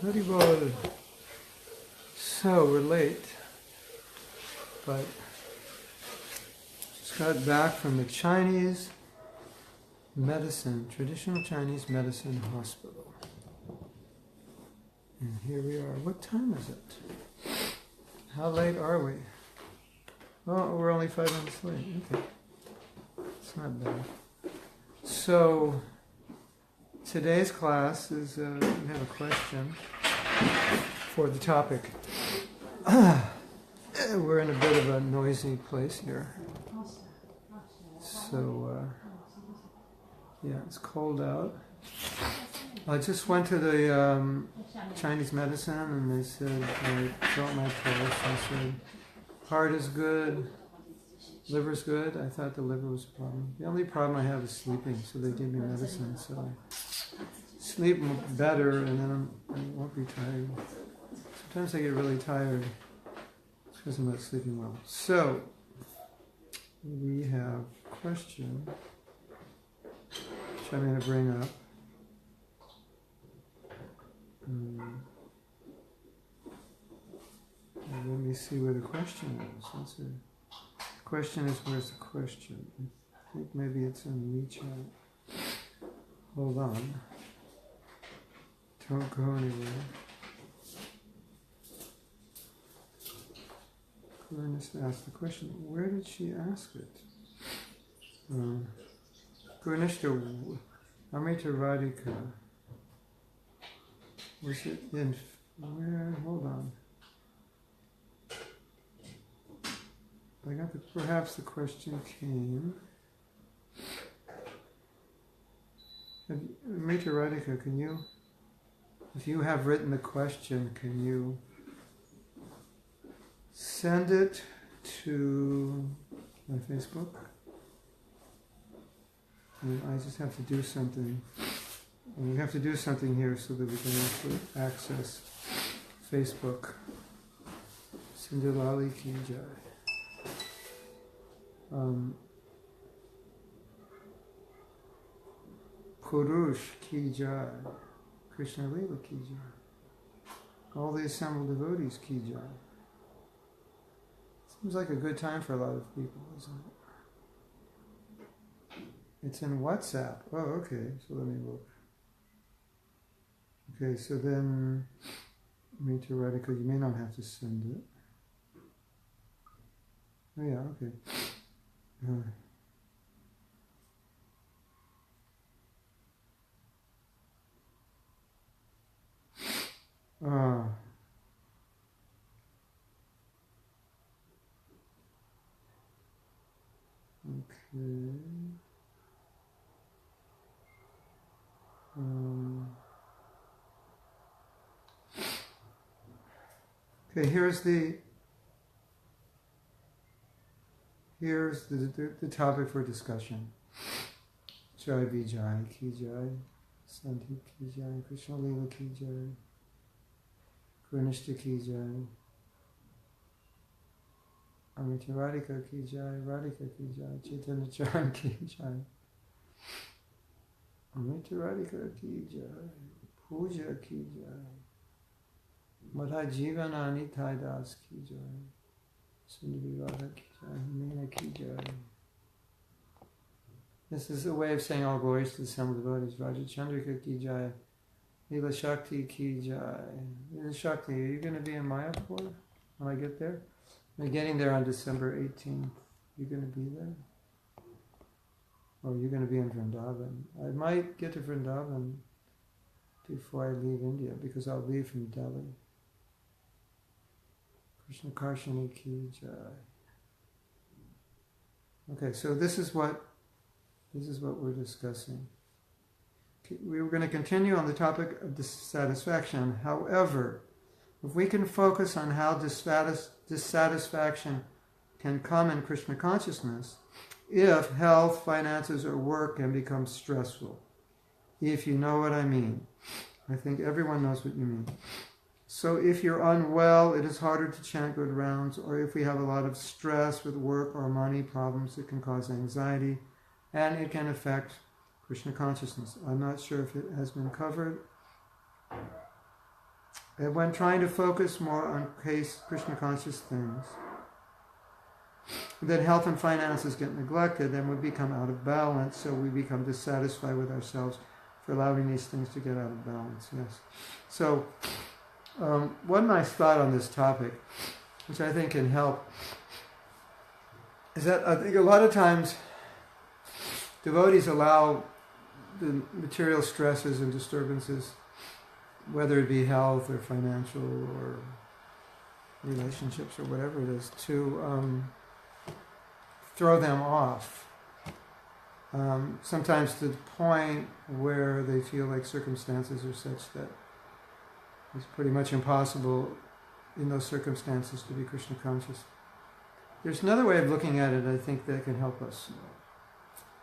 Haribol. So we're late, but just got back from the Chinese medicine, traditional Chinese medicine hospital. And here we are. What time is it? How late are we? Oh, we're only 5 minutes late. Okay. It's not bad. So, today's class is, we have a question for the topic. We're in a bit of a noisy place here. So, yeah, it's cold out. I just went to the Chinese medicine and they said, I felt my pulse. I said, heart is good, liver's good. I thought the liver was a problem. The only problem I have is sleeping, so they gave me medicine. So I sleep better and then I won't be tired. Sometimes I get really tired because I'm not sleeping well. So, we have a question which I'm going to bring up. Let me see where the question is. The question is, where's the question? I think maybe it's in WeChat. Hold on. Don't go anywhere. Glennis asked the question. Where did she ask it? Gurnishta Amrita Radhika. Was it in where? Hold on. I got perhaps the question came. Amrita Radhika, can you, if you have written the question, can you send it to my Facebook? And I just have to do something. And we have to do something here so that we can actually access Facebook. Sindulali ki jai. Purush ki jai. Krishna Lila ki jai. All the assembled devotees ki jai. Seems like a good time for a lot of people, isn't it? It's in WhatsApp. Oh, okay. So let me look. Okay, so then, Amrita Radhika, you may not have to send it. Oh yeah, okay. Okay. Okay, here's the topic for discussion. Jai Vijay ki jai, Sandhi ki jai, Krishna Lila ki jai, Gurnishta ki jai, Amrita Radhika ki jai, Radhika ki jai, Chaitanya Charan ki jai, Amrita Radhika ki jai, Puja ki jai, Madha Jivanani Thai Das ki jai, Sundari Radha ki jai, Meena ki jai. This is a way of saying all glories to the assembled devotees. Raja Chandrika ki jai, Leela Shakti ki jai. Leela Shakti, are you going to be in Mayapur when I get there? I'm getting there on December 18th. You going to be there? Or you're going to be in Vrindavan? I might get to Vrindavan before I leave India because I'll leave from Delhi. Krishna Karshani ki jai. Okay, so this is what we're discussing. We were going to continue on the topic of dissatisfaction. However, if we can focus on how dissatisfaction can come in Krishna consciousness, if health, finances, or work can become stressful, if you know what I mean. I think everyone knows what you mean. So if you're unwell, it is harder to chant good rounds, or if we have a lot of stress with work or money problems, it can cause anxiety, and it can affect Krishna consciousness. I'm not sure if it has been covered. And when trying to focus more on Krishna conscious things, then health and finances get neglected, then we become out of balance, so we become dissatisfied with ourselves for allowing these things to get out of balance. Yes. So, one nice thought on this topic, which I think can help, is that I think a lot of times devotees allow the material stresses and disturbances, whether it be health or financial or relationships or whatever it is, to throw them off. Sometimes to the point where they feel like circumstances are such that it's pretty much impossible in those circumstances to be Krishna conscious. There's another way of looking at it, I think, that can help us.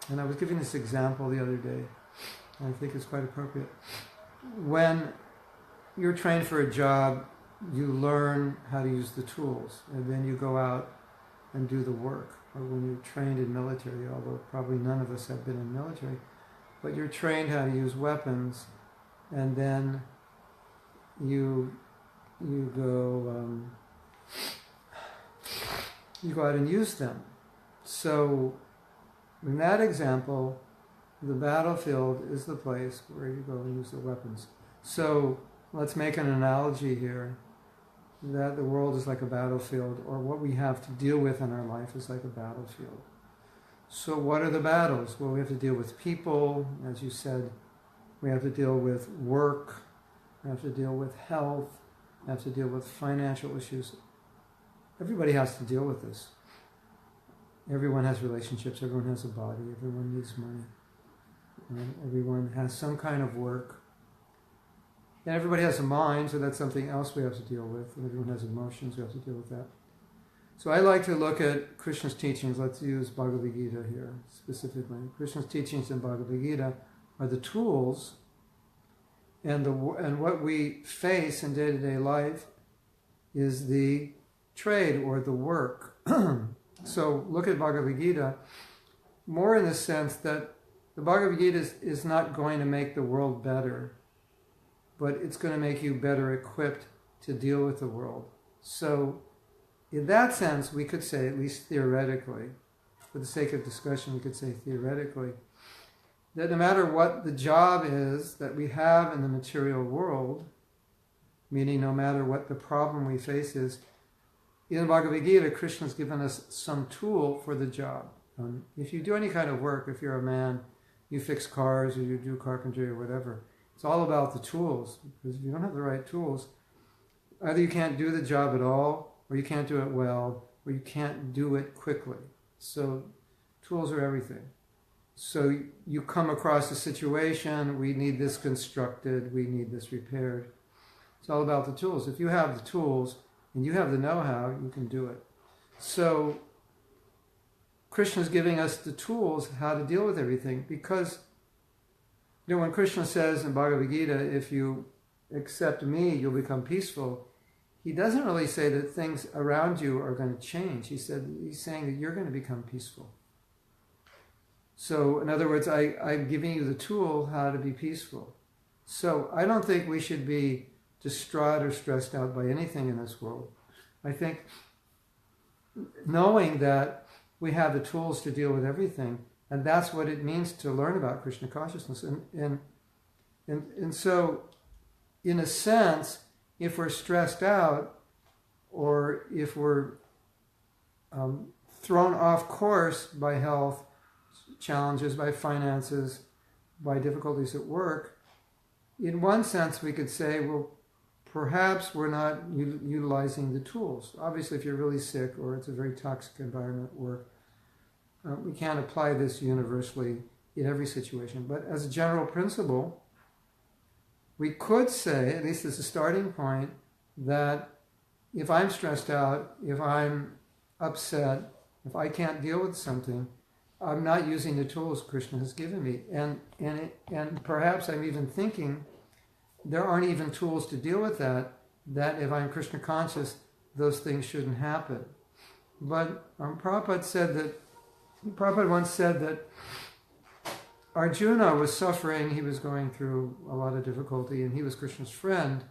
And I was giving this example the other day, and I think it's quite appropriate. When you're trained for a job, you learn how to use the tools, and then you go out and do the work. Or when you're trained in military, although probably none of us have been in military, but you're trained how to use weapons, and then you go out and use them. So in that example, the battlefield is the place where you go and use the weapons. So let's make an analogy here that the world is like a battlefield, or what we have to deal with in our life is like a battlefield. So what are the battles? Well, we have to deal with people, as you said. We have to deal with work. We have to deal with health. We have to deal with financial issues. Everybody has to deal with this. Everyone has relationships. Everyone has a body. Everyone needs money. And everyone has some kind of work. And everybody has a mind, so that's something else we have to deal with. And everyone has emotions, we have to deal with that. So I like to look at Krishna's teachings. Let's use Bhagavad Gita here specifically. Krishna's teachings in Bhagavad Gita are the tools, and what we face in day-to-day life is the trade or the work. So look at Bhagavad Gita more in the sense that the Bhagavad Gita is not going to make the world better, but it's going to make you better equipped to deal with the world. So in that sense, we could say, at least theoretically, for the sake of discussion, we could say theoretically, that no matter what the job is that we have in the material world, meaning no matter what the problem we face is, in Bhagavad Gita, Krishna's given us some tool for the job. If you do any kind of work, if you're a man, you fix cars or you do carpentry or whatever, it's all about the tools, because if you don't have the right tools, either you can't do the job at all, or you can't do it well, or you can't do it quickly. So tools are everything. So you come across a situation, we need this constructed, we need this repaired. It's all about the tools. If you have the tools and you have the know-how, you can do it. So Krishna's giving us the tools how to deal with everything, because when Krishna says in Bhagavad Gita, if you accept me, you'll become peaceful, he doesn't really say that things around you are going to change. He's saying that you're going to become peaceful. So, in other words, I'm giving you the tool how to be peaceful. So, I don't think we should be distraught or stressed out by anything in this world. I think knowing that we have the tools to deal with everything, and that's what it means to learn about Krishna consciousness. And so, in a sense, if we're stressed out, or if we're thrown off course by health challenges, by finances, by difficulties at work, in one sense we could say, well, perhaps we're not utilizing the tools. Obviously, if you're really sick or it's a very toxic environment at work, we can't apply this universally in every situation. But as a general principle, we could say, at least as a starting point, that if I'm stressed out, if I'm upset, if I can't deal with something, I'm not using the tools Krishna has given me. And perhaps I'm even thinking there aren't even tools to deal with that if I'm Krishna conscious, those things shouldn't happen. But Prabhupada once said that Arjuna was suffering, he was going through a lot of difficulty, and he was Krishna's friend.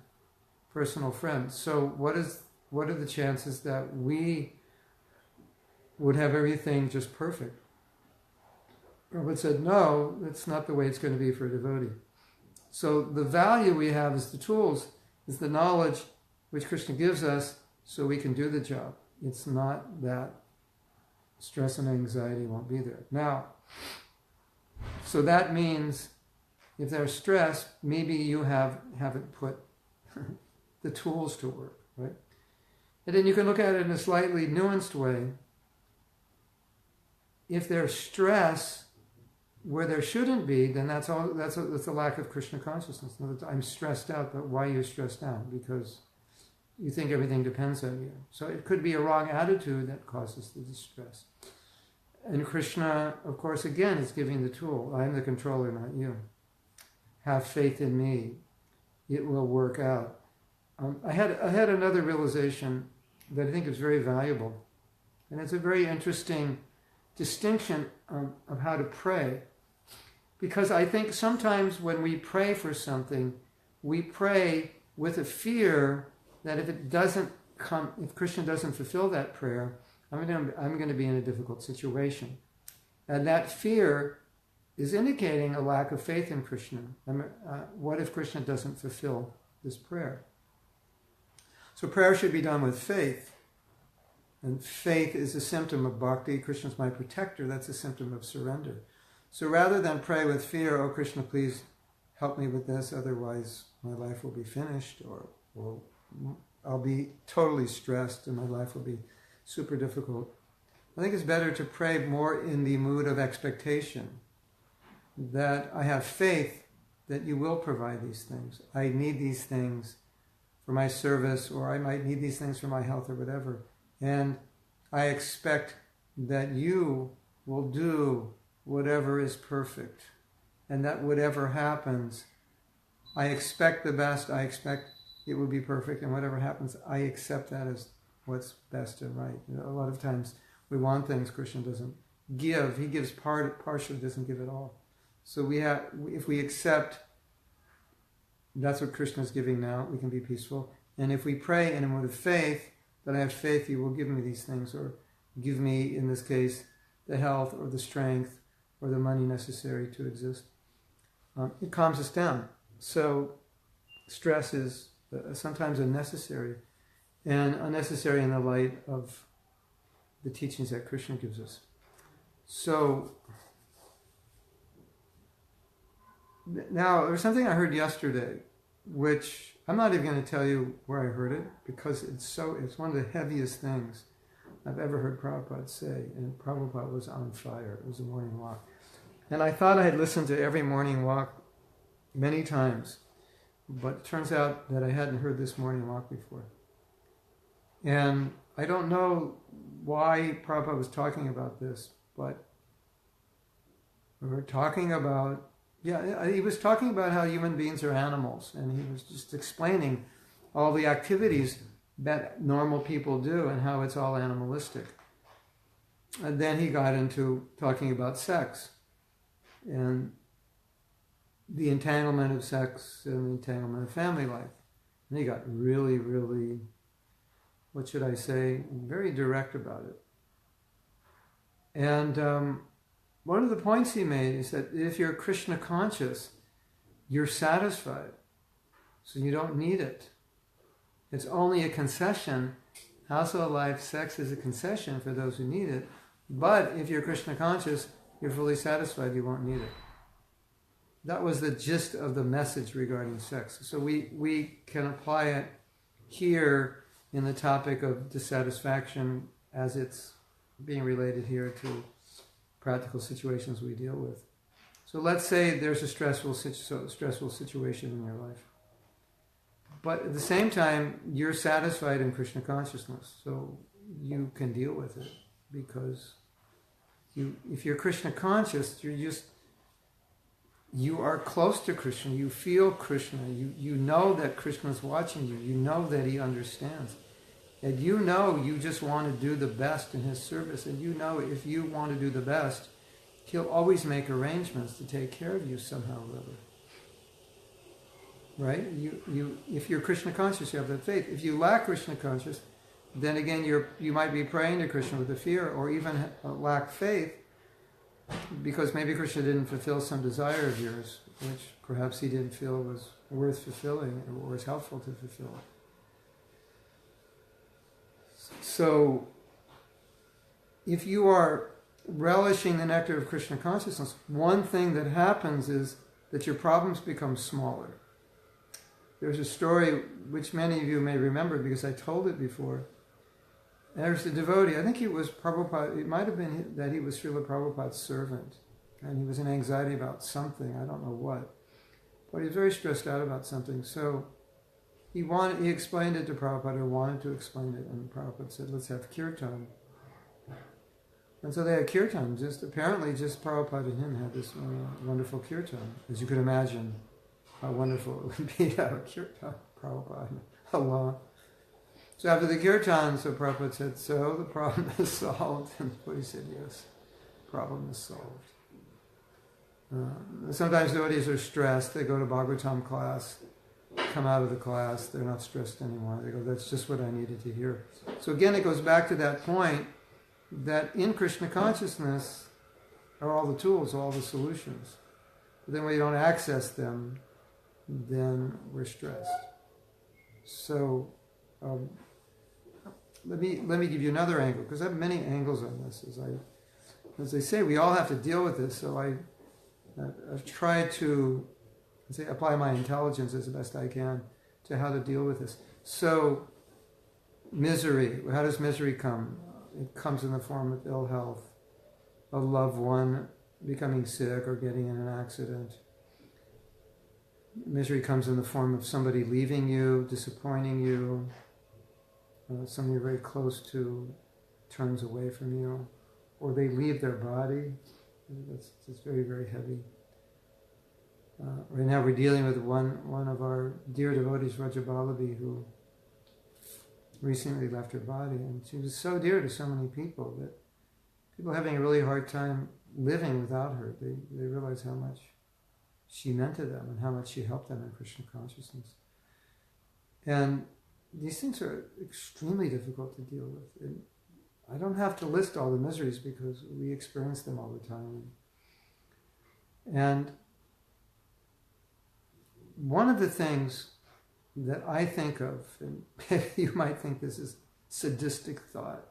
personal friend. So what are the chances that we would have everything just perfect? Prabhupada said, no, that's not the way it's going to be for a devotee. So the value we have is the tools, is the knowledge which Krishna gives us so we can do the job. It's not that stress and anxiety won't be there. Now, so that means if there's stress, maybe you haven't put the tools to work, right? And then you can look at it in a slightly nuanced way. If there's stress where there shouldn't be, then that's a lack of Krishna consciousness. In other words, I'm stressed out, but why are you stressed out? Because you think everything depends on you. So it could be a wrong attitude that causes the distress. And Krishna, of course, again, is giving the tool. I am the controller, not you. Have faith in me. It will work out. I had another realization that I think is very valuable. And it's a very interesting distinction of how to pray. Because I think sometimes when we pray for something, we pray with a fear that if it doesn't come, if Krishna doesn't fulfill that prayer, I'm going to be in a difficult situation. And that fear is indicating a lack of faith in Krishna. What if Krishna doesn't fulfill this prayer? So prayer should be done with faith. And faith is a symptom of bhakti. Krishna's my protector. That's a symptom of surrender. So rather than pray with fear, oh Krishna, please help me with this, otherwise my life will be finished, or I'll be totally stressed and my life will be super difficult. I think it's better to pray more in the mood of expectation, that I have faith that you will provide these things. I need these things for my service, or I might need these things for my health or whatever. And I expect that you will do whatever is perfect. And that whatever happens, I expect the best, I expect it will be perfect, and whatever happens, I accept that as what's best and right. You know, a lot of times we want things Krishna doesn't give. He gives partially, doesn't give it all. So if we accept that's what Krishna is giving now, we can be peaceful. And if we pray in a mood of faith, that I have faith you will give me these things, or give me, in this case, the health or the strength or the money necessary to exist, it calms us down. So stress is sometimes unnecessary, and unnecessary in the light of the teachings that Krishna gives us. So now, there's something I heard yesterday, which I'm not even going to tell you where I heard it, because it's one of the heaviest things I've ever heard Prabhupada say, and Prabhupada was on fire. It was a morning walk. And I thought I had listened to every morning walk many times, but it turns out that I hadn't heard this morning walk before. And I don't know why Prabhupada was talking about this, but we were talking about, he was talking about how human beings are animals, and he was just explaining all the activities that normal people do and how it's all animalistic. And then he got into talking about sex and the entanglement of sex and the entanglement of family life. And he got really, really, what should I say, very direct about it. And one of the points he made is that if you're Krishna conscious, you're satisfied. So you don't need it. It's only a concession. Household life, sex is a concession for those who need it. But if you're Krishna conscious, you're fully satisfied, you won't need it. That was the gist of the message regarding sex. So we can apply it here in the topic of dissatisfaction as it's being related here to practical situations we deal with. So let's say there's a stressful situation in your life. But at the same time, you're satisfied in Krishna consciousness, so you can deal with it, because if you're Krishna conscious, you are close to Krishna, you feel Krishna, you know that Krishna is watching you, you know that he understands. And you know you just want to do the best in his service, and you know if you want to do the best, he'll always make arrangements to take care of you somehow or other. right? If you're Krishna conscious, you have that faith. If you lack Krishna conscious, then again you might be praying to Krishna with a fear, or even lack faith, because maybe Krishna didn't fulfill some desire of yours, which perhaps he didn't feel was worth fulfilling or was helpful to fulfill. So, if you are relishing the nectar of Krishna consciousness, one thing that happens is that your problems become smaller. There's a story which many of you may remember because I told it before. There's a devotee, I think he was Prabhupada, it might have been that he was Srila Prabhupada's servant, and he was in anxiety about something, I don't know what, but he was very stressed out about something. So he explained it to Prabhupada, or wanted to explain it, and Prabhupada said, let's have kirtan. And so they had kirtan, apparently Prabhupada and him had this wonderful kirtan. As you could imagine, how wonderful it would be to have a kirtan, Prabhupada, alone. So after the kirtan, so Prabhupada said, so the problem is solved. And he said, yes, problem is solved. Sometimes devotees are stressed. They go to Bhagavatam class, come out of the class, they're not stressed anymore. They go, that's just what I needed to hear. So again, it goes back to that point that in Krishna consciousness are all the tools, all the solutions. But then when you don't access them, then we're stressed. So let me give you another angle, because I have many angles on this. As they say, we all have to deal with this. So I've tried to apply my intelligence as the best I can to how to deal with this. So misery. How does misery come? It comes in the form of ill health, a loved one becoming sick or getting in an accident. Misery comes in the form of somebody leaving you, disappointing you, somebody you're very close to turns away from you, or they leave their body. That's very, very heavy. Right now we're dealing with one of our dear devotees, Rajabalabi, who recently left her body, and she was so dear to so many people that people are having a really hard time living without her. They realize how much she meant to them and how much she helped them in Krishna consciousness. And these things are extremely difficult to deal with. And I don't have to list all the miseries because we experience them all the time. And one of the things that I think of, and you might think this is sadistic thought,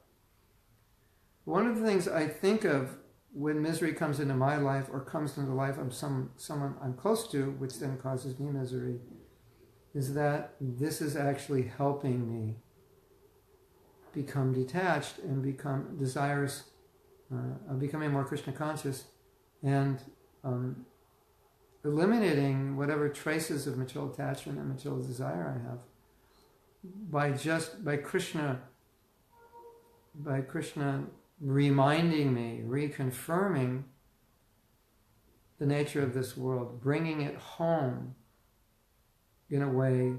one of the things I think of when misery comes into my life or comes into the life of someone I'm close to, which then causes me misery, is that this is actually helping me become detached and become desirous of becoming more Krishna conscious and eliminating whatever traces of material attachment and material desire I have by Krishna reminding me, reconfirming the nature of this world, bringing it home in a way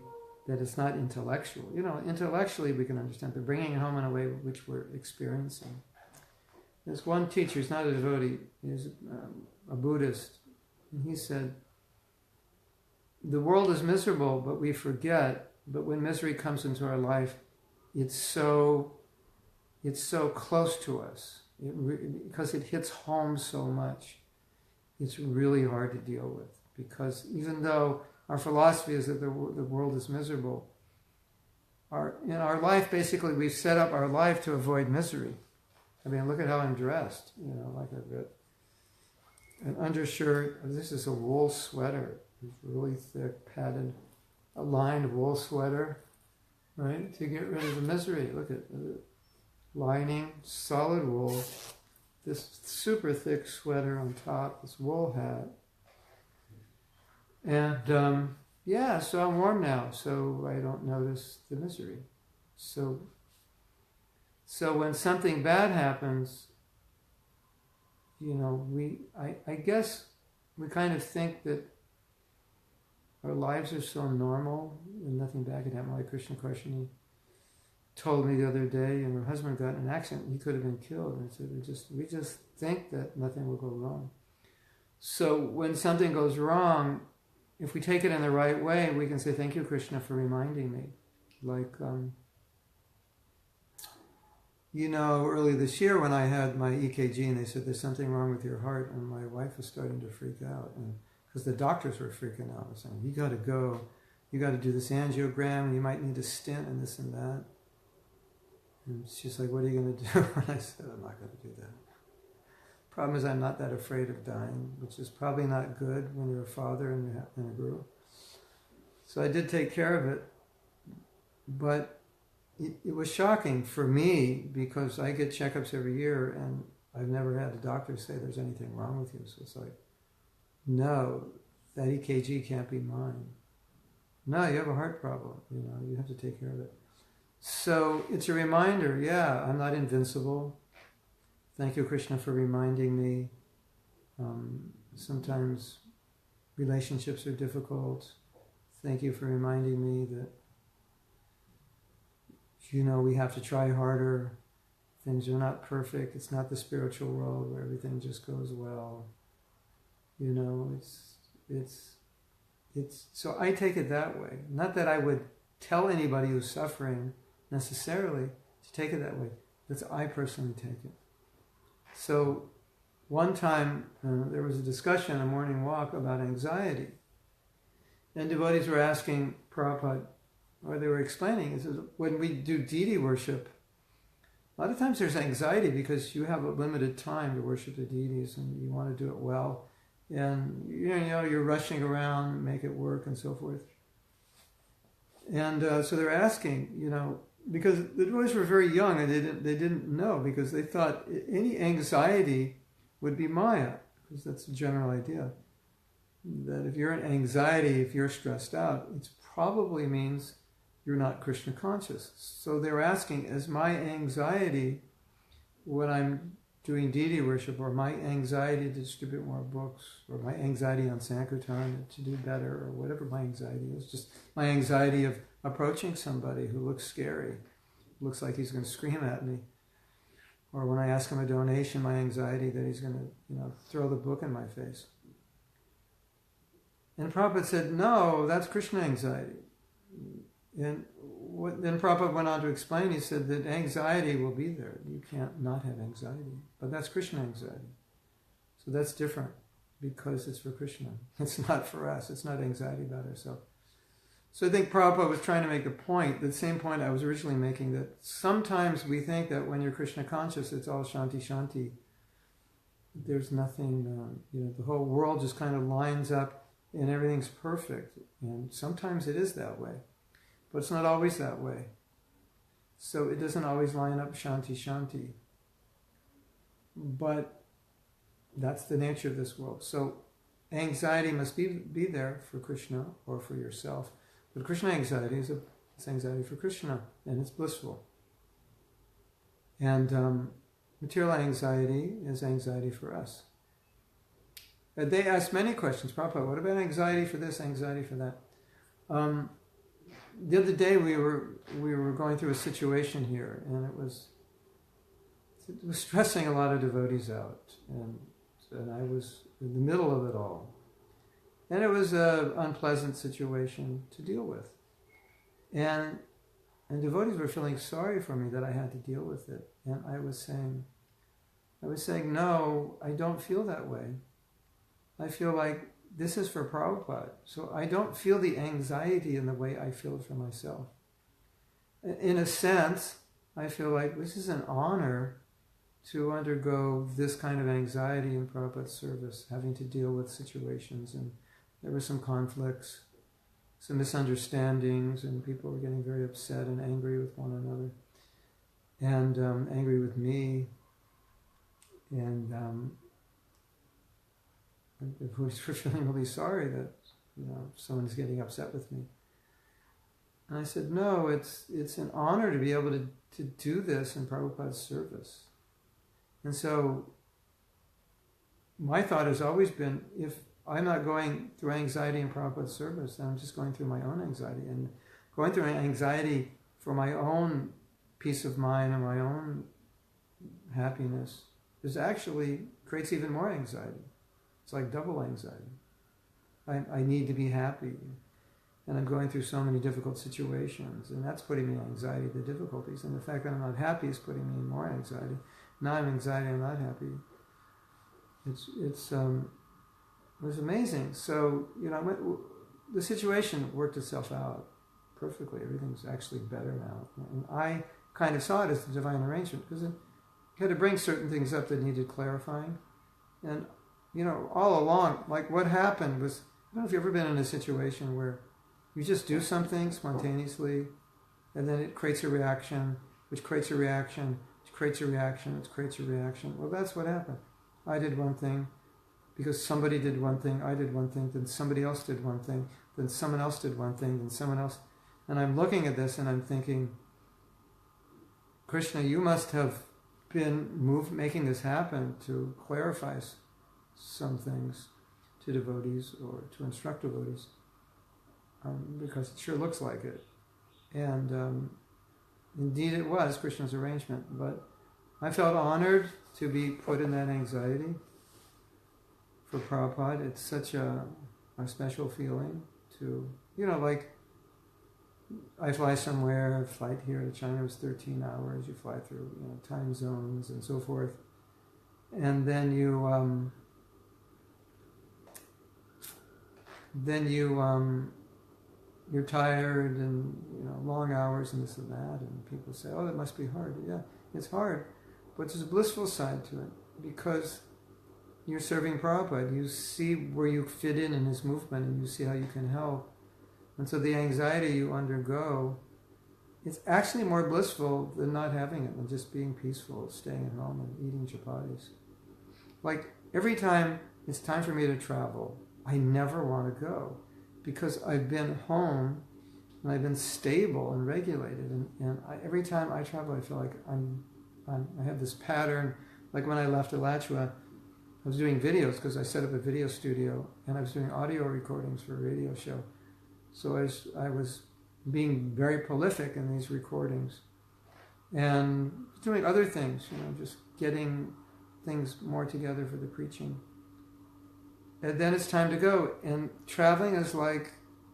that it's not intellectual. You know, intellectually we can understand, but bringing it home in a way which we're experiencing. There's one teacher, he's not a devotee, he's a Buddhist, and he said, the world is miserable, but we forget, but when misery comes into our life, it's so close to us, because it hits home so much. It's really hard to deal with, because even though our philosophy is that the world is miserable, in our life, basically, we've set up our life to avoid misery. I mean, look at how I'm dressed, like I've got an undershirt. This is a wool sweater, it's really thick, padded, a lined wool sweater, right, to get rid of the misery. Look at it. Lining, solid wool, this super thick sweater on top, this wool hat. And so I'm warm now, so I don't notice the misery. So when something bad happens, I guess we kind of think that our lives are so normal and nothing bad could happen. Like Krishna Karshini told me the other day, and her husband got in an accident, he could have been killed. And I said, we just think that nothing will go wrong. So when something goes wrong, if we take it in the right way, we can say, thank you, Krishna, for reminding me. Like, early this year when I had my EKG and they said there's something wrong with your heart, and my wife was starting to freak out, and because the doctors were freaking out, saying, you got to go, you got to do this angiogram, and you might need a stent and this and that. And she's like, what are you going to do? And I said, I'm not going to do that. Problem is, I'm not that afraid of dying, which is probably not good when you're a father and a guru. So I did take care of it, but it was shocking for me because I get checkups every year and I've never had a doctor say there's anything wrong with you. So it's like, no, that EKG can't be mine. No, you have a heart problem. You have to take care of it. So it's a reminder, yeah, I'm not invincible. Thank you, Krishna, for reminding me. Sometimes relationships are difficult. Thank you for reminding me that, we have to try harder. Things are not perfect. It's not the spiritual world where everything just goes well. It's so I take it that way. Not that I would tell anybody who's suffering necessarily to take it that way. That's I personally take it. So one time there was a discussion, a morning walk about anxiety. And devotees were asking Prabhupada, or they were explaining, it says, when we do deity worship, a lot of times there's anxiety because you have a limited time to worship the deities and you want to do it well. And you're rushing around, make it work and so forth. And so they're asking, because the devotees were very young and they didn't know, because they thought any anxiety would be Maya, because that's the general idea. That if you're in anxiety, if you're stressed out, it probably means you're not Krishna conscious. So they're asking, is my anxiety when I'm doing deity worship, or my anxiety to distribute more books, or my anxiety on Sankirtan to do better, or whatever my anxiety is, just my anxiety of approaching somebody who looks scary, looks like he's going to scream at me, or when I ask him a donation, my anxiety that he's going to throw the book in my face. And Prabhupada said, no, that's Krishna anxiety. And then Prabhupada went on to explain, he said that anxiety will be there. You can't not have anxiety. But that's Krishna anxiety. So that's different because it's for Krishna. It's not for us. It's not anxiety about ourselves. So I think Prabhupada was trying to make a point, the same point I was originally making, that sometimes we think that when you're Krishna conscious, it's all shanti shanti. There's nothing, the whole world just kind of lines up and everything's perfect. And sometimes it is that way. But it's not always that way. So it doesn't always line up shanti shanti. But that's the nature of this world. So anxiety must be there for Krishna or for yourself. But Krishna anxiety is it's anxiety for Krishna, and it's blissful. And material anxiety is anxiety for us. And they asked many questions. Prabhupada, what about anxiety for this, anxiety for that? The other day we were going through a situation here, and it was stressing a lot of devotees out, and I was in the middle of it all, and it was an unpleasant situation to deal with, and devotees were feeling sorry for me that I had to deal with it, and I was saying, no, I don't feel that way. I feel like this is for Prabhupada. So I don't feel the anxiety in the way I feel it for myself. In a sense, I feel like this is an honor to undergo this kind of anxiety in Prabhupada's service, having to deal with situations. And there were some conflicts, some misunderstandings, and people were getting very upset and angry with one another, and angry with me. And who was feeling really sorry that someone's getting upset with me. And I said, no, it's an honor to be able to do this in Prabhupada's service. And so my thought has always been, if I'm not going through anxiety in Prabhupada's service, then I'm just going through my own anxiety. And going through anxiety for my own peace of mind and my own happiness creates even more anxiety. It's like double anxiety. I need to be happy. And I'm going through so many difficult situations, and that's putting me in anxiety, the difficulties. And the fact that I'm not happy is putting me in more anxiety. Now I'm anxiety, I'm not happy. It was amazing. So, the situation worked itself out perfectly. Everything's actually better now. And I kind of saw it as the divine arrangement, because it had to bring certain things up that needed clarifying. And, all along, like what happened was, I don't know if you've ever been in a situation where you just do something spontaneously, and then it creates a reaction, which creates a reaction, which creates a reaction, which creates a reaction. Well, that's what happened. I did one thing, because somebody did one thing, I did one thing, then somebody else did one thing, then someone else did one thing, then someone else. And I'm looking at this and I'm thinking, Krishna, you must have been making this happen to clarify some things to devotees or to instruct devotees. Because it sure looks like it. And indeed it was Krishna's arrangement. But I felt honored to be put in that anxiety for Prabhupada. It's such a special feeling to, like I fly somewhere, flight here to China was 13 hours, you fly through time zones and so forth. And then you're tired and long hours and this and that, and people say, oh, that must be hard. Yeah, it's hard, but there's a blissful side to it, because you're serving Prabhupada. You see where you fit in his movement, and you see how you can help. And so the anxiety you undergo, it's actually more blissful than not having it, than just being peaceful, staying at home and eating chapatis. Like every time it's time for me to travel, I never want to go, because I've been home and I've been stable and regulated, and every time I travel, I feel like I have this pattern. Like when I left Alachua, I was doing videos because I set up a video studio, and I was doing audio recordings for a radio show. So I was being very prolific in these recordings, and doing other things, just getting things more together for the preaching. And then it's time to go. And traveling is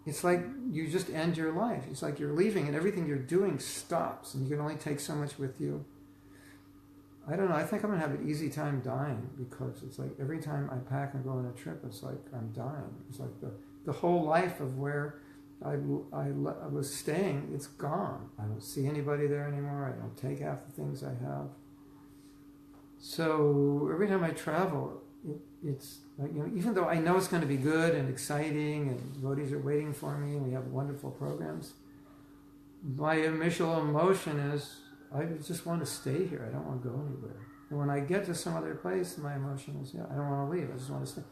it's like you just end your life. It's like you're leaving and everything you're doing stops, and you can only take so much with you. I don't know, I think I'm going to have an easy time dying, because it's like every time I pack and go on a trip, it's like I'm dying. It's like the whole life of where I was staying, it's gone. I don't see anybody there anymore. I don't take half the things I have. So every time I travel, it's like, even though I know it's going to be good and exciting and devotees are waiting for me and we have wonderful programs, my initial emotion is, I just want to stay here. I don't want to go anywhere. And when I get to some other place, my emotion is, I don't want to leave. I just want to stay.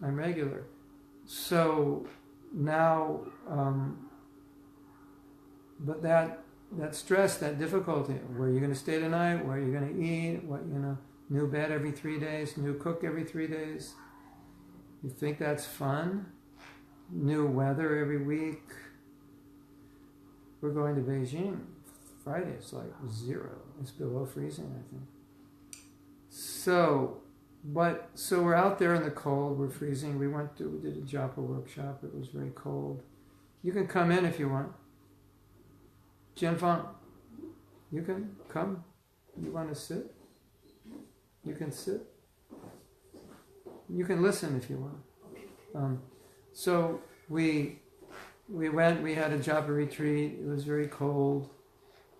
I'm regular. So now, but that stress, that difficulty, where you're going to stay tonight, where you're going to eat, new bed every 3 days, new cook every 3 days. You think that's fun? New weather every week. We're going to Beijing Friday. It's like 0. It's below freezing, I think. So we're out there in the cold. We're freezing. We did a Japa workshop. It was very cold. You can come in if you want. Jianfang, you can come. You want to sit? You can sit. You can listen if you want. So we went. We had a Japa retreat. It was very cold,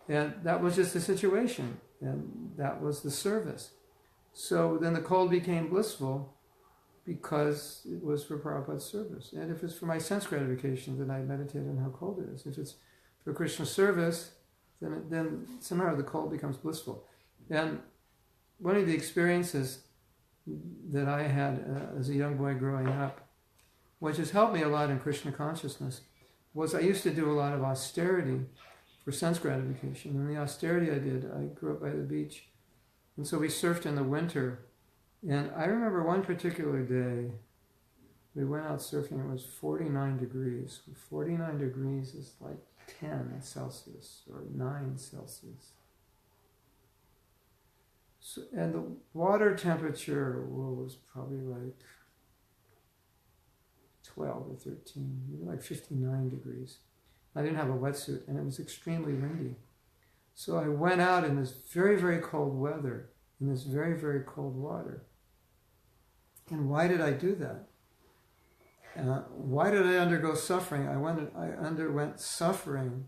and that was just the situation, and that was the service. So then the cold became blissful, because it was for Prabhupada's service. And if it's for my sense gratification, then I meditate on how cold it is. If it's for Krishna's service, then somehow the cold becomes blissful. And one of the experiences that I had as a young boy growing up, which has helped me a lot in Krishna consciousness, was I used to do a lot of austerity for sense gratification. And the austerity I did, I grew up by the beach, and so we surfed in the winter. And I remember one particular day, we went out surfing, it was 49 degrees. 49 degrees is like 10 Celsius or 9 Celsius. So, and the water temperature was probably like 12 or 13, maybe like 59 degrees. I didn't have a wetsuit, and it was extremely windy. So I went out in this very, very cold weather, in this very, very cold water. And why did I do that? Why did I undergo suffering? I underwent suffering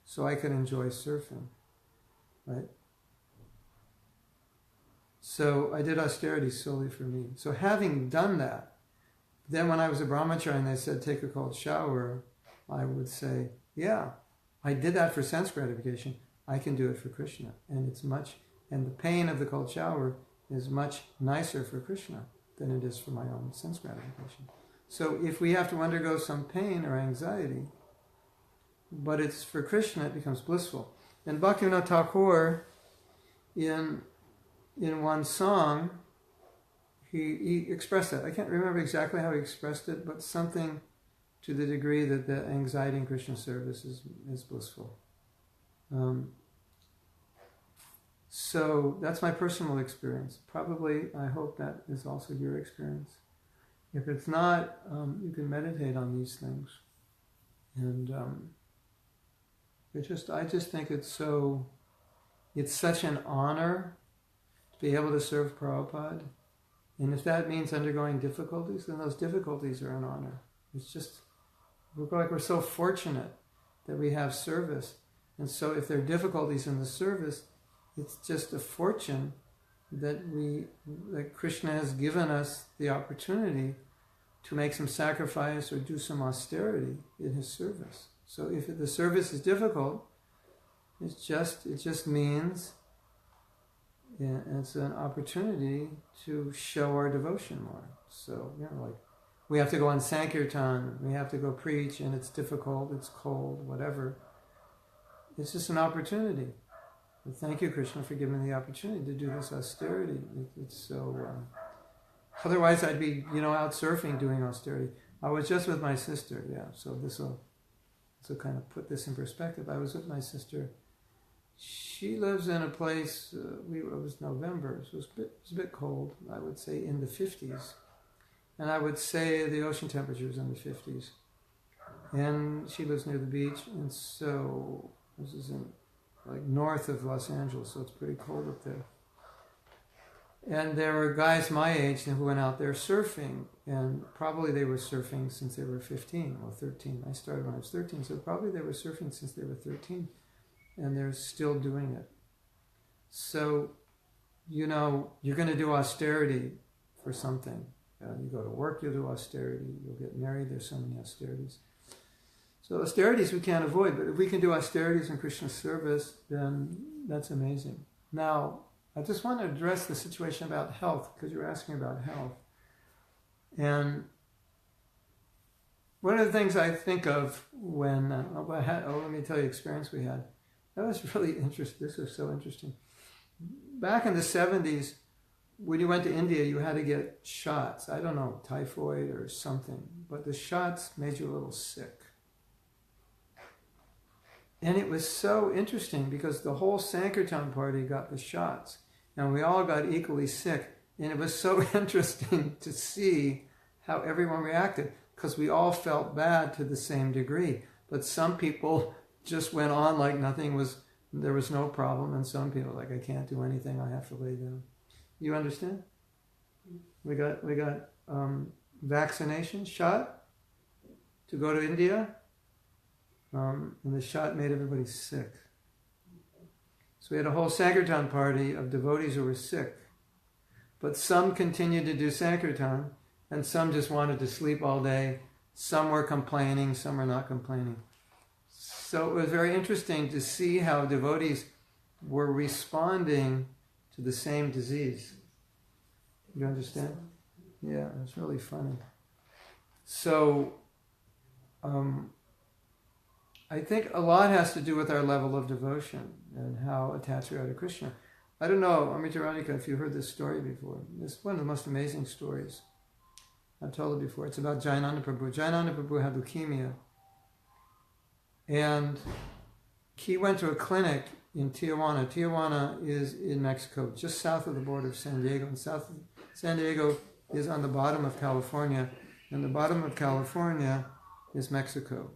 so I could enjoy surfing, right? So I did austerity solely for me. So having done that, then when I was a brahmachari and they said take a cold shower, I would say, yeah, I did that for sense gratification. I can do it for Krishna. And the pain of the cold shower is much nicer for Krishna than it is for my own sense gratification. So if we have to undergo some pain or anxiety, but it's for Krishna, it becomes blissful. And Bhaktivinoda Thakur, in one song, he expressed that. I can't remember exactly how he expressed it, but something to the degree that the anxiety in Krishna service is blissful. So that's my personal experience. Probably, I hope that is also your experience. If it's not, you can meditate on these things. And I just think it's such an honor to be able to serve Prabhupada. And if that means undergoing difficulties, then those difficulties are an honor. It's just, we're so fortunate that we have service. And so if there are difficulties in the service, it's just a fortune that Krishna has given us the opportunity to make some sacrifice or do some austerity in his service. So if the service is difficult, it just means it's an opportunity to show our devotion more. So, we have to go on Sankirtan, we have to go preach, and it's difficult, it's cold, whatever. It's just an opportunity. And thank you, Krishna, for giving me the opportunity to do this austerity. It's so... otherwise, I'd be, out surfing doing austerity. I was just with my sister, so this will kind of put this in perspective. I was with my sister. She lives in a place, it was November, so it was a bit cold, I would say in the 50s. And I would say the ocean temperature is in the 50s. And she lives near the beach, and so this is north of Los Angeles, so it's pretty cold up there. And there were guys my age who went out there surfing, and probably they were surfing since they were 15 or 13. I started when I was 13, so probably they were surfing since they were 13, and they're still doing it. So, you're going to do austerity for something. You go to work, you'll do austerity. You'll get married, there's so many austerities. So austerities we can't avoid, but if we can do austerities in Krishna's service, then that's amazing. Now, I just want to address the situation about health, because you're asking about health. And one of the things I think of when, let me tell you the experience we had. That was really interesting. This was so interesting. Back in the 70s, when you went to India, you had to get shots. I don't know, typhoid or something. But the shots made you a little sick. And it was so interesting because the whole Sankirtan party got the shots. And we all got equally sick. And it was so interesting to see how everyone reacted, because we all felt bad to the same degree. But some people just went on like there was no problem. And some people like, I can't do anything, I have to lay down. You understand? We got vaccination shot to go to India. And the shot made everybody sick. So we had a whole Sankirtan party of devotees who were sick. But some continued to do Sankirtan, and some just wanted to sleep all day. Some were complaining, some were not complaining. So it was very interesting to see how devotees were responding to the same disease. You understand? Yeah, it's really funny. So, I think a lot has to do with our level of devotion and how attached we are to Krishna. I don't know, Amrita Radhika, if you heard this story before. It's one of the most amazing stories. I've told it before. It's about Jayananda Prabhu. Jayananda Prabhu had leukemia. And he went to a clinic in Tijuana. Tijuana is in Mexico, just south of the border of San Diego. And south of San Diego is on the bottom of California. And the bottom of California is Mexico.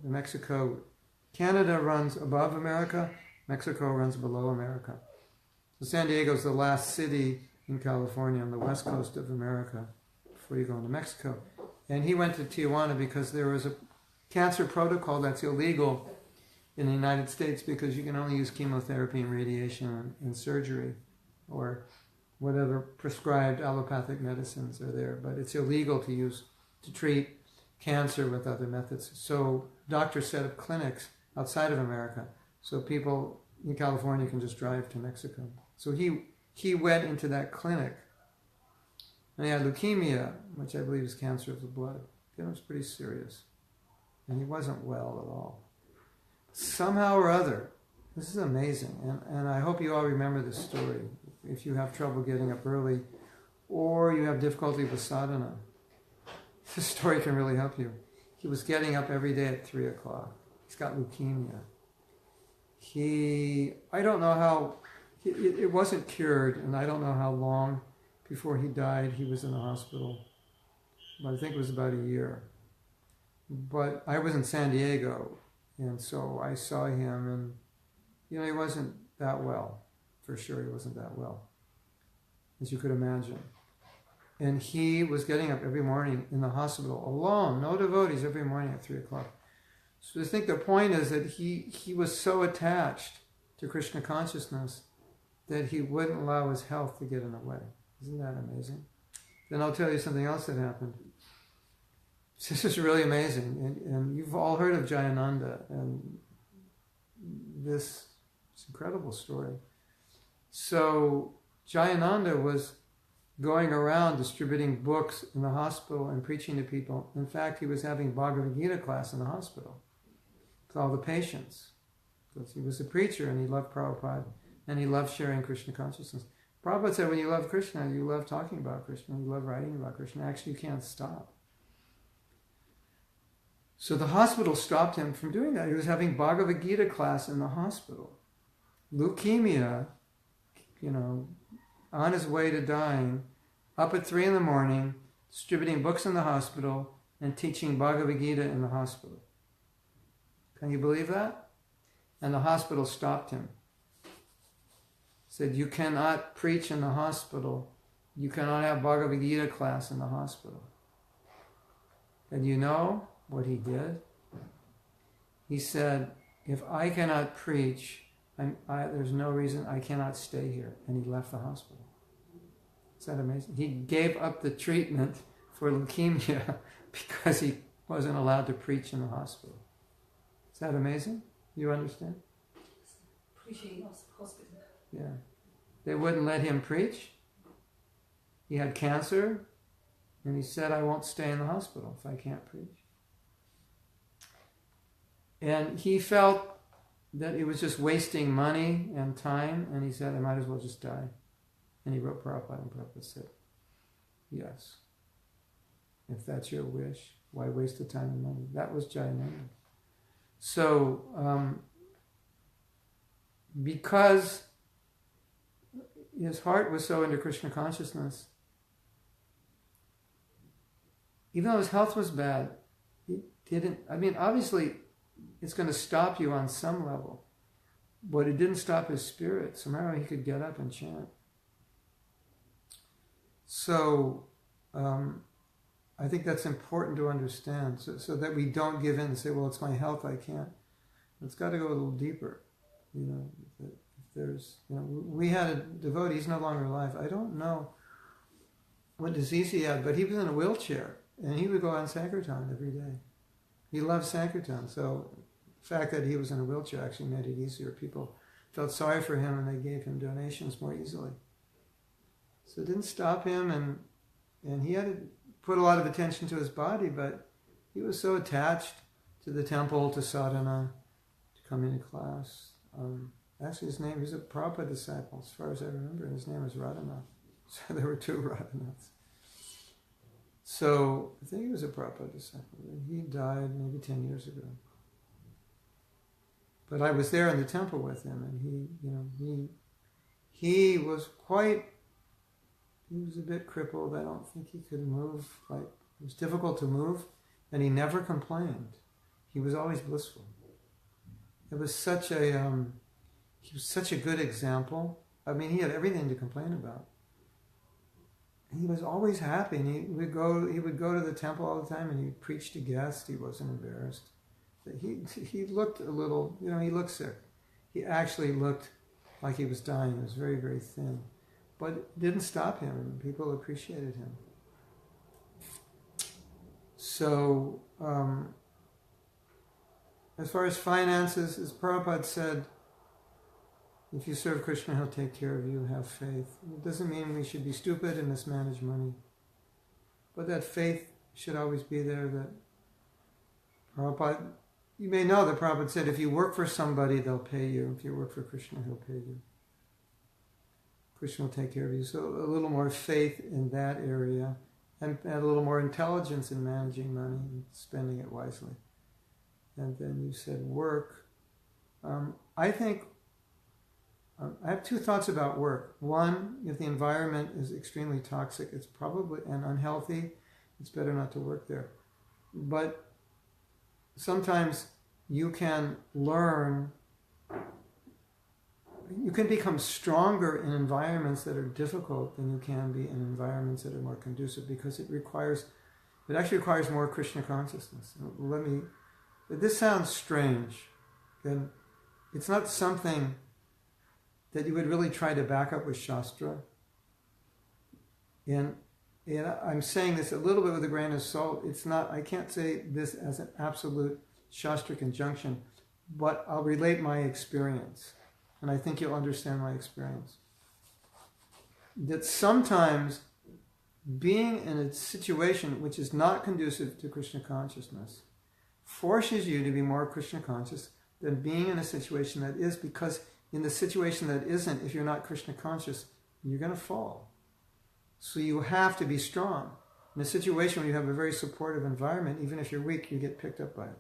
Canada runs above America, Mexico runs below America. So San Diego is the last city in California on the west coast of America before you go into Mexico. And he went to Tijuana because there was a cancer protocol that's illegal in the United States because you can only use chemotherapy and radiation and surgery or whatever prescribed allopathic medicines are there. But it's illegal to treat cancer with other methods. So doctors set up clinics outside of America so people in California can just drive to Mexico. So he went into that clinic and he had leukemia, which I believe is cancer of the blood. It was pretty serious. And he wasn't well at all. Somehow or other, this is amazing, and I hope you all remember this story. If you have trouble getting up early or you have difficulty with sadhana, this story can really help you. He was getting up every day at 3 o'clock. He's got leukemia. I don't know how, it wasn't cured, and I don't know how long before he died he was in the hospital. But I think it was about a year. But I was in San Diego, and so I saw him, and he wasn't that well. For sure he wasn't that well, as you could imagine. And he was getting up every morning in the hospital alone, no devotees, every morning at 3 o'clock. So I think the point is that he was so attached to Krishna consciousness that he wouldn't allow his health to get in the way. Isn't that amazing? Then I'll tell you something else that happened. This is really amazing. And you've all heard of Jayananda and this incredible story. So Jayananda was going around distributing books in the hospital and preaching to people. In fact, he was having Bhagavad Gita class in the hospital with all the patients. Because he was a preacher and he loved Prabhupada and he loved sharing Krishna consciousness. Prabhupada said when you love Krishna, you love talking about Krishna, you love writing about Krishna. Actually, you can't stop. So the hospital stopped him from doing that. He was having Bhagavad Gita class in the hospital. Leukemia, on his way to dying, up at 3 a.m, distributing books in the hospital and teaching Bhagavad Gita in the hospital. Can you believe that? And the hospital stopped him. Said, you cannot preach in the hospital. You cannot have Bhagavad Gita class in the hospital. And you know what he did? He said, if I cannot preach, there's no reason I cannot stay here. And he left the hospital. Is that amazing? He gave up the treatment for leukemia because he wasn't allowed to preach in the hospital. Is that amazing? You understand? Preaching hospital. Yeah. They wouldn't let him preach. He had cancer, and he said, I won't stay in the hospital if I can't preach. And he felt that it was just wasting money and time, and he said, I might as well just die. And he wrote Prabhupada, and Prabhupada said, yes. If that's your wish, why waste the time and money? That was Jayananda. So, because his heart was so into Krishna consciousness, even though his health was bad, he didn't, obviously, it's going to stop you on some level, but it didn't stop his spirit. Somehow he could get up and chant. So, I think that's important to understand, so that we don't give in and say, well, it's my health, I can't. It's got to go a little deeper. If there's, we had a devotee, he's no longer alive. I don't know what disease he had, but he was in a wheelchair, and he would go on Sankirtan every day. He loved Sankirtan, so the fact that he was in a wheelchair actually made it easier. People felt sorry for him, and they gave him donations more easily. So it didn't stop him, and he had to put a lot of attention to his body, but he was so attached to the temple, to sadhana, to coming to class. Actually, his name, he's a Prabhupada disciple, as far as I remember, and his name is Radhanath. So there were 2 Radhanaths. So I think he was a Prabhupada disciple. He died maybe 10 years ago. But I was there in the temple with him, and he was a bit crippled. I don't think he could move like It was difficult to move, and he never complained. He was always blissful. It was he was such a good example. I mean, he had everything to complain about. He was always happy, and he would go to the temple all the time, and he'd preach to guests. He wasn't embarrassed. He looked a little, he looked sick. He actually looked like he was dying. He was very, very thin. But it didn't stop him, and people appreciated him. So, as far as finances, as Prabhupada said, if you serve Krishna, he'll take care of you, have faith. It doesn't mean we should be stupid and mismanage money. But that faith should always be there, that Prabhupada, you may know that Prabhupada said, if you work for somebody, they'll pay you. If you work for Krishna, he'll pay you. Krishna will take care of you. So a little more faith in that area, and a little more intelligence in managing money and spending it wisely. And then you said work. I think I have two thoughts about work. One, if the environment is extremely toxic, it's probably and unhealthy, it's better not to work there. But sometimes you can learn, you can become stronger in environments that are difficult than you can be in environments that are more conducive, because it actually requires more Krishna consciousness. This sounds strange, and it's not something that you would really try to back up with Shastra. And I'm saying this a little bit with a grain of salt. I can't say this as an absolute Shastric injunction, but I'll relate my experience. And I think you'll understand my experience. That sometimes being in a situation which is not conducive to Krishna consciousness forces you to be more Krishna conscious than being in a situation that is, because in the situation that isn't, if you're not Krishna conscious, you're going to fall. So you have to be strong. In a situation where you have a very supportive environment, even if you're weak, you get picked up by it.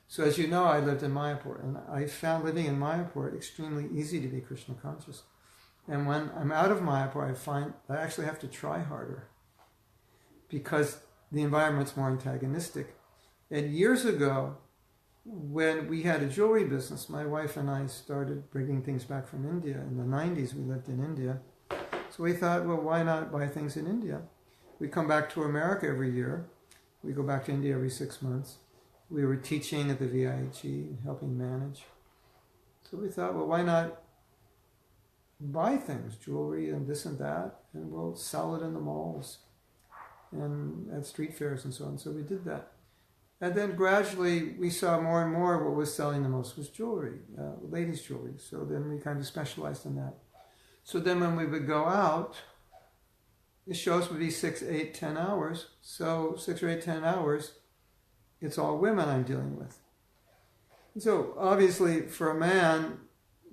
So as you know, I lived in Mayapur, and I found living in Mayapur extremely easy to be Krishna conscious. And when I'm out of Mayapur, I find I actually have to try harder, because the environment's more antagonistic. And years ago, when we had a jewelry business, my wife and I started bringing things back from India. In the 90s, we lived in India. So we thought, well, why not buy things in India? We come back to America every year. We go back to India every 6 months. We were teaching at the VIHE, helping manage. So we thought, well, why not buy things, jewelry and this and that, and we'll sell it in the malls and at street fairs and so on. So we did that. And then gradually we saw more and more what was selling the most was jewelry, ladies' jewelry. So then we kind of specialized in that. So then when we would go out, the shows would be 6, 8, 10 hours. So 6 or 8, 10 hours, it's all women I'm dealing with. So obviously for a man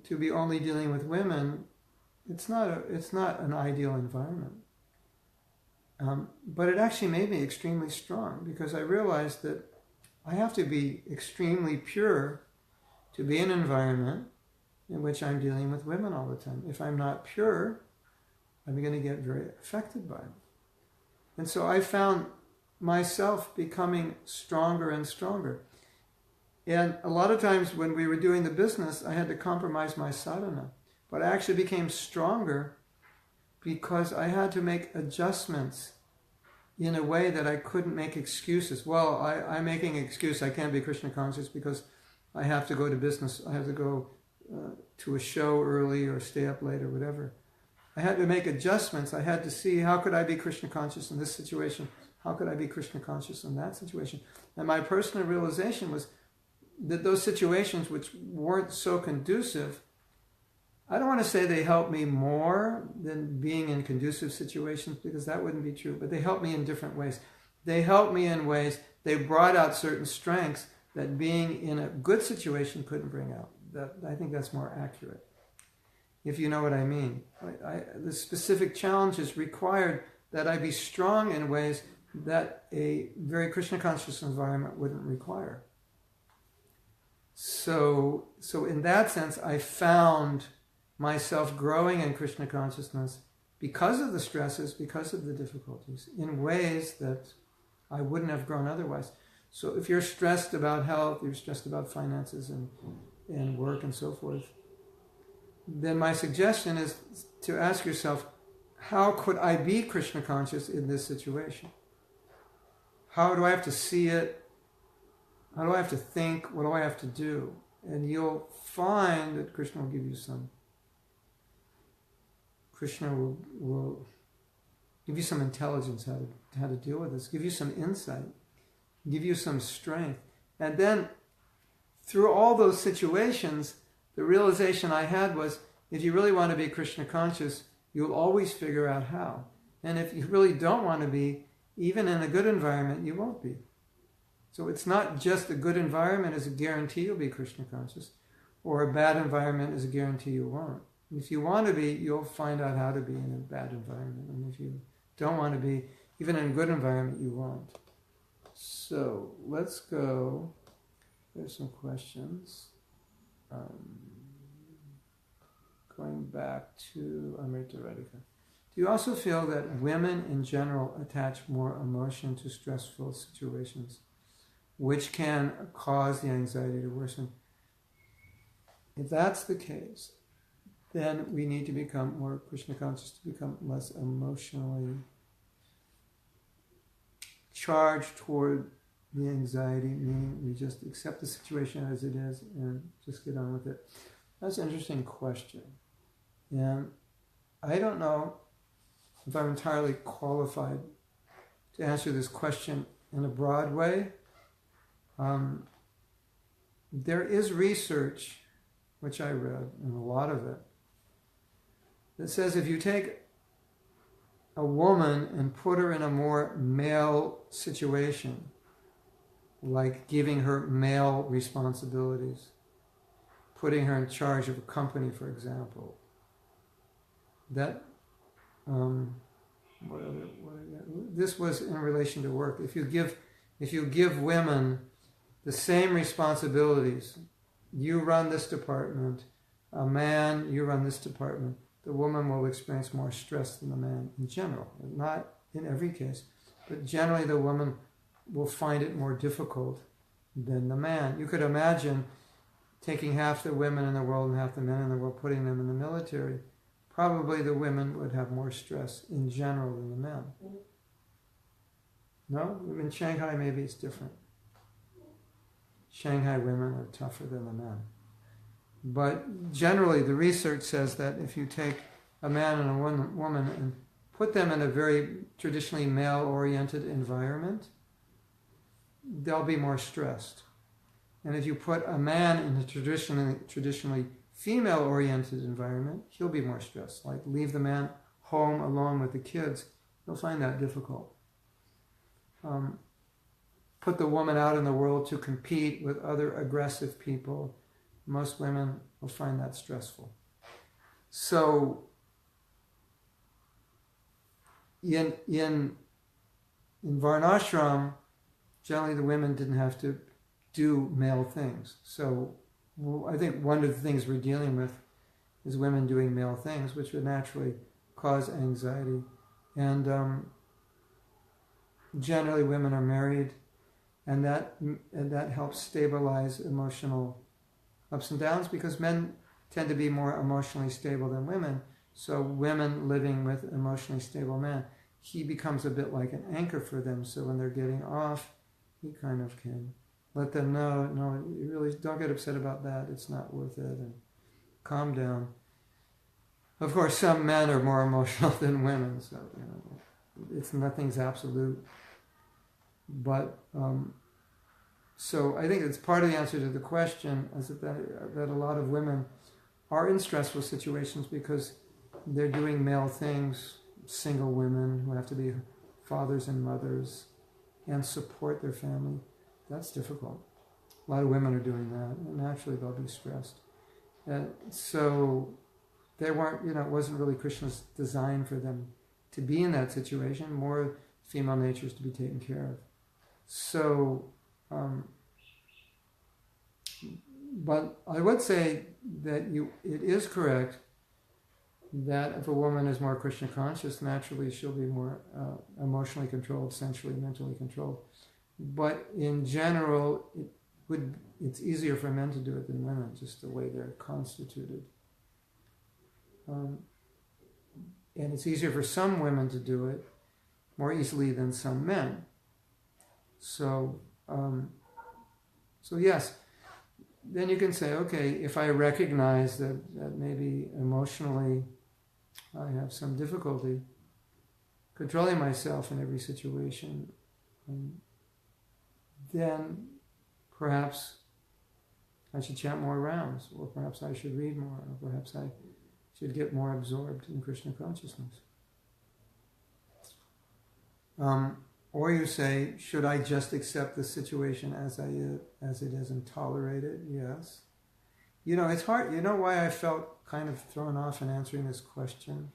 to be only dealing with women, it's not an ideal environment. But it actually made me extremely strong, because I realized that I have to be extremely pure to be in an environment in which I'm dealing with women all the time. If I'm not pure, I'm going to get very affected by it. And so I found myself becoming stronger and stronger. And a lot of times when we were doing the business, I had to compromise my sadhana. But I actually became stronger because I had to make adjustments in a way that I couldn't make excuses. Well, I'm making an excuse. I can't be Krishna conscious because I have to go to business. I have to go to a show early or stay up late or whatever. I had to make adjustments. I had to see, how could I be Krishna conscious in this situation? How could I be Krishna conscious in that situation? And my personal realization was that those situations which weren't so conducive, I don't want to say they helped me more than being in conducive situations, because that wouldn't be true, but they helped me in different ways. They helped me in ways, they brought out certain strengths that being in a good situation couldn't bring out. I think that's more accurate, if you know what I mean. The specific challenges required that I be strong in ways that a very Krishna conscious environment wouldn't require. So in that sense, I found myself growing in Krishna consciousness because of the stresses, because of the difficulties, in ways that I wouldn't have grown otherwise. So if you're stressed about health, you're stressed about finances and work and so forth, then my suggestion is to ask yourself, how could I be Krishna conscious in this situation? How do I have to see it? How do I have to think? What do I have to do? And you'll find that Krishna will give you some. Krishna will give you some intelligence how to deal with this, give you some insight, give you some strength. And then through all those situations, the realization I had was, if you really want to be Krishna conscious, you'll always figure out how. And if you really don't want to be, even in a good environment, you won't be. So it's not just a good environment is a guarantee you'll be Krishna conscious, or a bad environment is a guarantee you won't. If you want to be, you'll find out how to be in a bad environment. And if you don't want to be, even in a good environment, you won't. So let's go. There's some questions. Going back to Amrita Radhika. Do you also feel that women in general attach more emotion to stressful situations, which can cause the anxiety to worsen? If that's the case, then we need to become more Krishna conscious, to become less emotionally charged toward the anxiety, meaning we just accept the situation as it is and just get on with it. That's an interesting question. And I don't know if I'm entirely qualified to answer this question in a broad way. There is research, which I read, and a lot of it, that says if you take a woman and put her in a more male situation, like giving her male responsibilities, putting her in charge of a company, for example, that this was in relation to work. If you give women the same responsibilities, you run this department, a man, you run this department, the woman will experience more stress than the man in general. Not in every case, but generally the woman will find it more difficult than the man. You could imagine taking half the women in the world and half the men in the world, putting them in the military. Probably the women would have more stress in general than the men. No? In Shanghai maybe it's different. Shanghai women are tougher than the men. But generally the research says that if you take a man and a woman and put them in a very traditionally male-oriented environment, they'll be more stressed. And if you put a man in a traditionally female-oriented environment, he'll be more stressed. Like leave the man home alone with the kids, he'll find that difficult. Put the woman out in the world to compete with other aggressive people, most women will find that stressful. So in Varnashram, generally the women didn't have to do male things. So I think one of the things we're dealing with is women doing male things, which would naturally cause anxiety. And generally women are married, and that helps stabilize emotional ups and downs, because men tend to be more emotionally stable than women. So women living with emotionally stable men, he becomes a bit like an anchor for them. So when they're getting off, he kind of can let them know, no, you really don't get upset about that. It's not worth it, and calm down. Of course, some men are more emotional than women, so nothing's absolute. But so I think it's part of the answer to the question, is that a lot of women are in stressful situations because they're doing male things, single women who have to be fathers and mothers and support their family. That's difficult. A lot of women are doing that, and naturally they'll be stressed. So they weren't, it wasn't really Krishna's design for them to be in that situation, more female natures to be taken care of. So, but I would say that it is correct that if a woman is more Krishna conscious, naturally she'll be more emotionally controlled, sensually, mentally controlled. But in general, it's easier for men to do it than women, just the way they're constituted. And it's easier for some women to do it more easily than some men. So yes, then you can say, okay, if I recognize that maybe emotionally I have some difficulty controlling myself in every situation, then perhaps I should chant more rounds, or perhaps I should read more, or perhaps I should get more absorbed in Krishna consciousness. Or you say, should I just accept the situation as it is and tolerate it? Yes. It's hard. You know why I felt kind of thrown off in answering this question?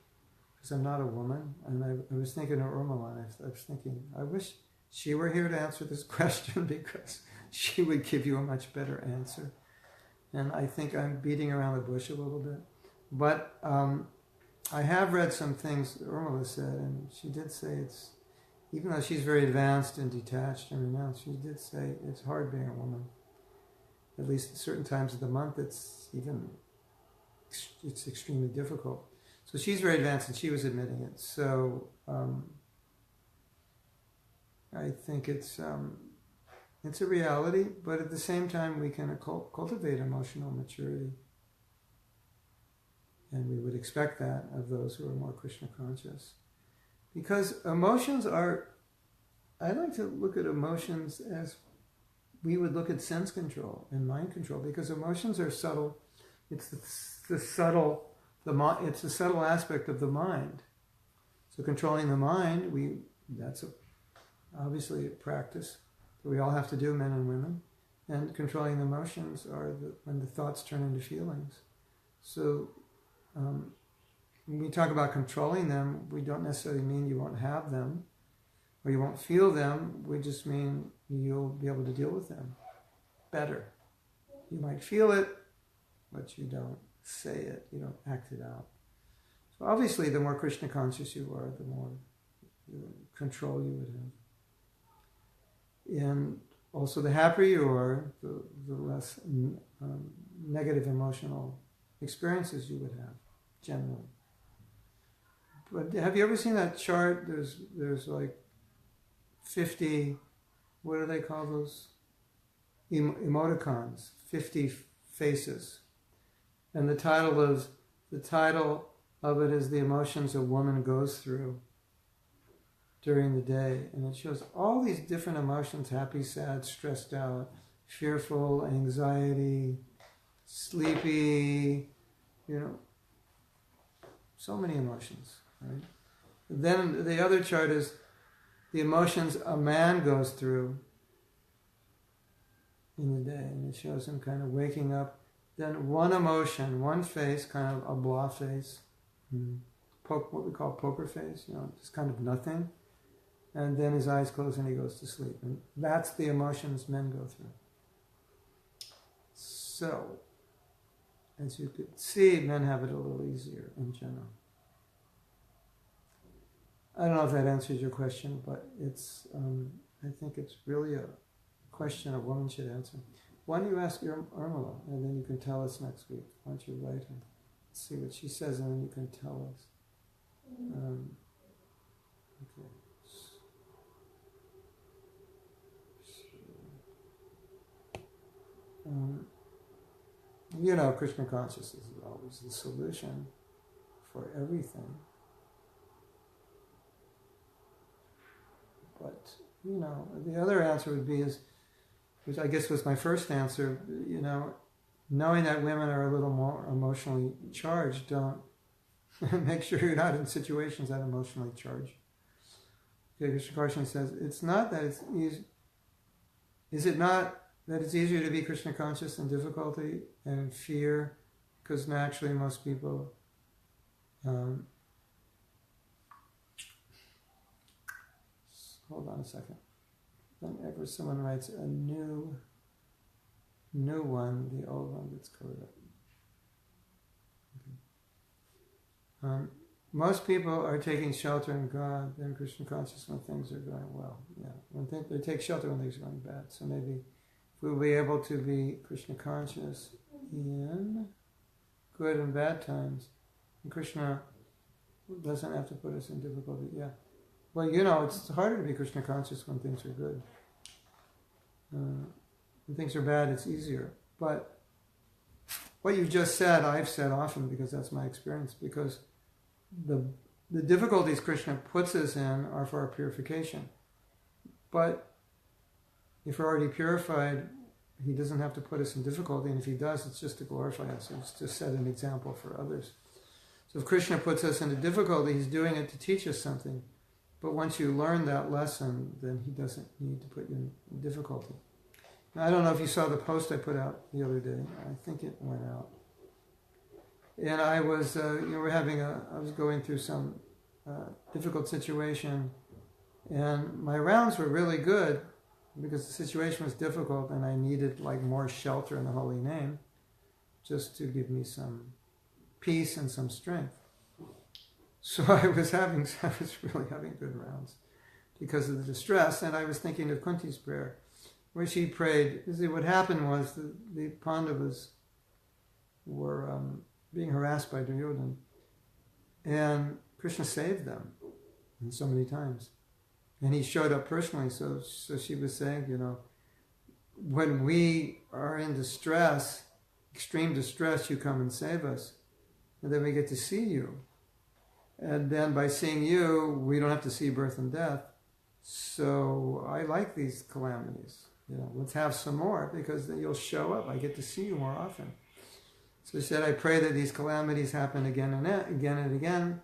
Because I'm not a woman. And I was thinking of Urmila. I was thinking, I wish she were here to answer this question, because she would give you a much better answer. And I think I'm beating around the bush a little bit. But I have read some things Urmila said, and she did say even though she's very advanced and detached and renounced, she did say it's hard being a woman. At least at certain times of the month, it's extremely difficult. So she's very advanced, and she was admitting it. So I think it's a reality, but at the same time, we can cultivate emotional maturity, and we would expect that of those who are more Krishna conscious. Because emotions I like to look at emotions as we would look at sense control and mind control, because emotions are subtle. It's the subtle aspect of the mind. So controlling the mind, that's obviously a practice that we all have to do, men and women. And controlling the emotions are when the thoughts turn into feelings. So when we talk about controlling them, we don't necessarily mean you won't have them or you won't feel them. We just mean you'll be able to deal with them better. You might feel it, but you don't say it, you don't act it out. So obviously, the more Krishna conscious you are, the more control you would have. And also, the happier you are, the less negative emotional experiences you would have, generally. But have you ever seen that chart? There's like 50, what do they call those? Emoticons, 50 faces. And the title of it is The Emotions a Woman Goes Through During the Day. And it shows all these different emotions: happy, sad, stressed out, fearful, anxiety, sleepy, so many emotions. Right? Then the other chart is the emotions a man goes through in the day, and it shows him kind of waking up. Then one emotion, one face, kind of a blah face, what we call poker face, just kind of nothing. And then his eyes close and he goes to sleep. And that's the emotions men go through. So, as you could see, men have it a little easier in general. I don't know if that answers your question, but it's. I think it's really a question a woman should answer. Why don't you ask your Urmila, and then you can tell us next week. Why don't you write her? See what she says, and then you can tell us. Okay. Krishna consciousness is always the solution for everything. But, the other answer would be, which I guess was my first answer, knowing that women are a little more emotionally charged, don't make sure you're not in situations that emotionally charge. Okay, Krishna consciousness says, it's not that it's easy. Is it not that it's easier to be Krishna conscious in difficulty and in fear? Because naturally most people hold on a second. Whenever someone writes a new one, the old one gets covered up. most people are taking shelter in God and Krishna conscious when things are going well. Yeah, they take shelter when things are going bad. So maybe if we'll be able to be Krishna conscious in good and bad times, and Krishna doesn't have to put us in difficulty. Yeah. Well, it's harder to be Krishna conscious when things are good. When things are bad, it's easier. But what you just said, I've said often because that's my experience. Because the difficulties Krishna puts us in are for our purification. But if we're already purified, he doesn't have to put us in difficulty. And if he does, it's just to glorify us. It's to set an example for others. So if Krishna puts us into difficulty, he's doing it to teach us something. But once you learn that lesson, then he doesn't need to put you in difficulty. Now, I don't know if you saw the post I put out the other day. I think it went out. And I was, I was going through some difficult situation, and my rounds were really good because the situation was difficult, and I needed more shelter in the holy name, just to give me some peace and some strength. So I was really having good rounds because of the distress, and I was thinking of Kunti's prayer, where she prayed. See, what happened was the Pandavas were being harassed by Duryodhana, and Krishna saved them so many times. And he showed up personally, so she was saying, when we are in distress, extreme distress, you come and save us. And then we get to see you. And then by seeing you, we don't have to see birth and death. So I like these calamities. Let's have some more, because then you'll show up. I get to see you more often. So she said, I pray that these calamities happen again and again,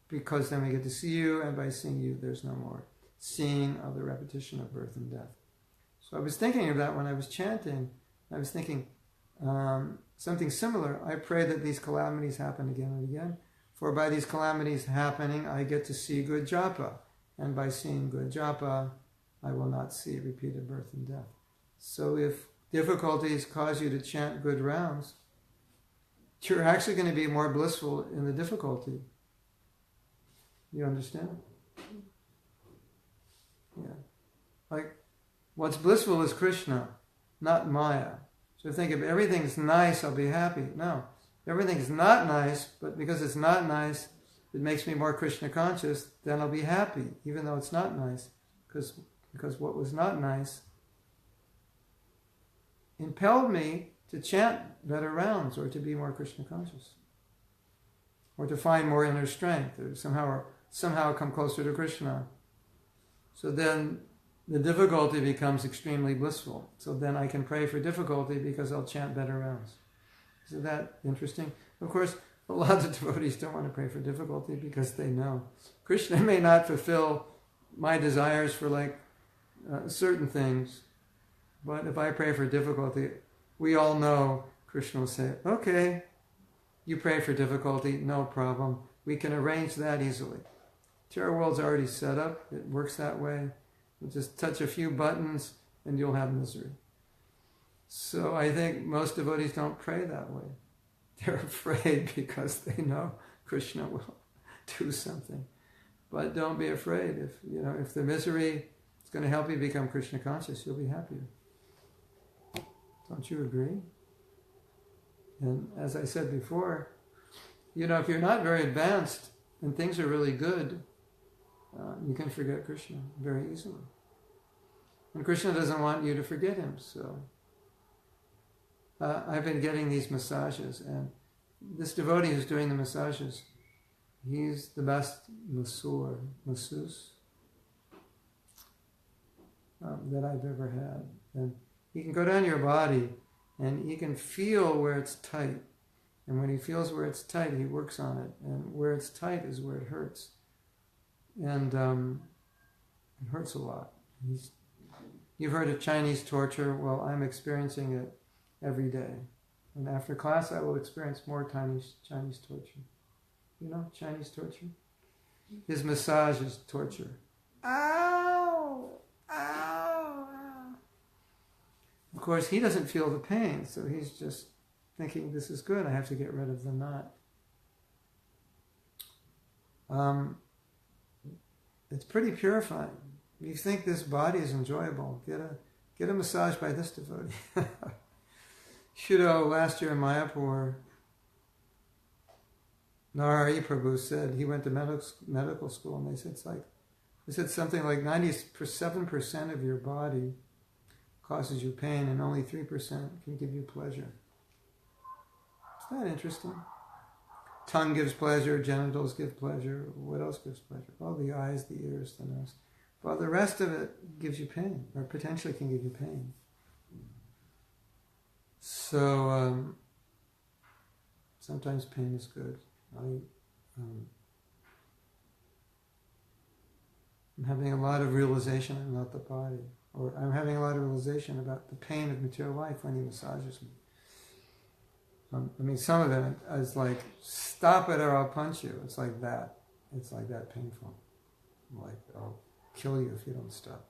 because then we get to see you, and by seeing you, there's no more seeing of the repetition of birth and death. So I was thinking of that when I was chanting. I was thinking something similar. I pray that these calamities happen again and again, for by these calamities happening, I get to see good japa, and by seeing good japa, I will not see repeated birth and death. So if difficulties cause you to chant good rounds, you're actually going to be more blissful in the difficulty. You understand? Yeah. What's blissful is Krishna, not Maya. So think if everything's nice, I'll be happy. No. Everything's not nice, but because it's not nice, it makes me more Krishna conscious, then I'll be happy, even though it's not nice. Because what was not nice impelled me to chant better rounds, or to be more Krishna conscious, or to find more inner strength, or somehow come closer to Krishna. So then the difficulty becomes extremely blissful. So then I can pray for difficulty because I'll chant better rounds. Isn't that interesting? Of course, a lot of devotees don't want to pray for difficulty because they know Krishna may not fulfill my desires for certain things, but if I pray for difficulty, we all know Krishna will say, okay, you pray for difficulty, no problem. We can arrange that easily. Our world's already set up. It works that way. You'll just touch a few buttons and you'll have misery. So I think most devotees don't pray that way. They're afraid because they know Krishna will do something. But don't be afraid. If the misery is going to help you become Krishna conscious, you'll be happier. Don't you agree? And as I said before, if you're not very advanced and things are really good, you can forget Krishna very easily. And Krishna doesn't want you to forget him, so I've been getting these massages, and this devotee who's doing the massages, he's the best masseuse that I've ever had. And he can go down your body, and he can feel where it's tight. And when he feels where it's tight, he works on it. And where it's tight is where it hurts. And it hurts a lot. You've heard of Chinese torture. Well, I'm experiencing it every day. And after class, I will experience more Chinese torture. Chinese torture? His massage is torture. Ow! Ow! Ow! Of course, he doesn't feel the pain, so he's just thinking, this is good, I have to get rid of the knot. it's pretty purifying. You think this body is enjoyable, get a massage by this devotee. Shudo, last year in Mayapur, Narari Prabhu said he went to medical school, and they said something like 97% of your body causes you pain and only 3% can give you pleasure. Isn't that interesting? Tongue gives pleasure, genitals give pleasure. What else gives pleasure? Well, the eyes, the ears, the nose. Well, the rest of it gives you pain, or potentially can give you pain. So, sometimes pain is good. I'm having a lot of realization I'm not the body. Or I'm having a lot of realization about the pain of material life when he massages me. Some of it is like, stop it or I'll punch you. It's like that. It's like that painful. Like, I'll kill you if you don't stop.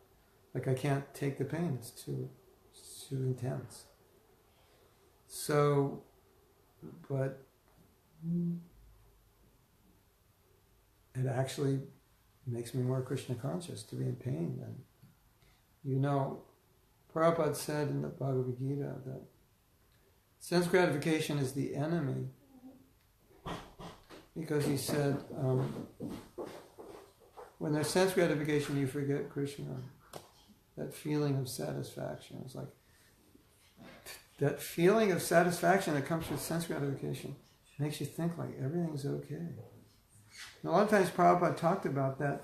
Like, I can't take the pain. It's too intense. So, but it actually makes me more Krishna conscious to be in pain. And Prabhupada said in the Bhagavad Gita that sense gratification is the enemy, because he said, when there's sense gratification, you forget Krishna. That feeling of satisfaction is like, that feeling of satisfaction that comes with sense gratification makes you think like everything's okay. And a lot of times Prabhupada talked about that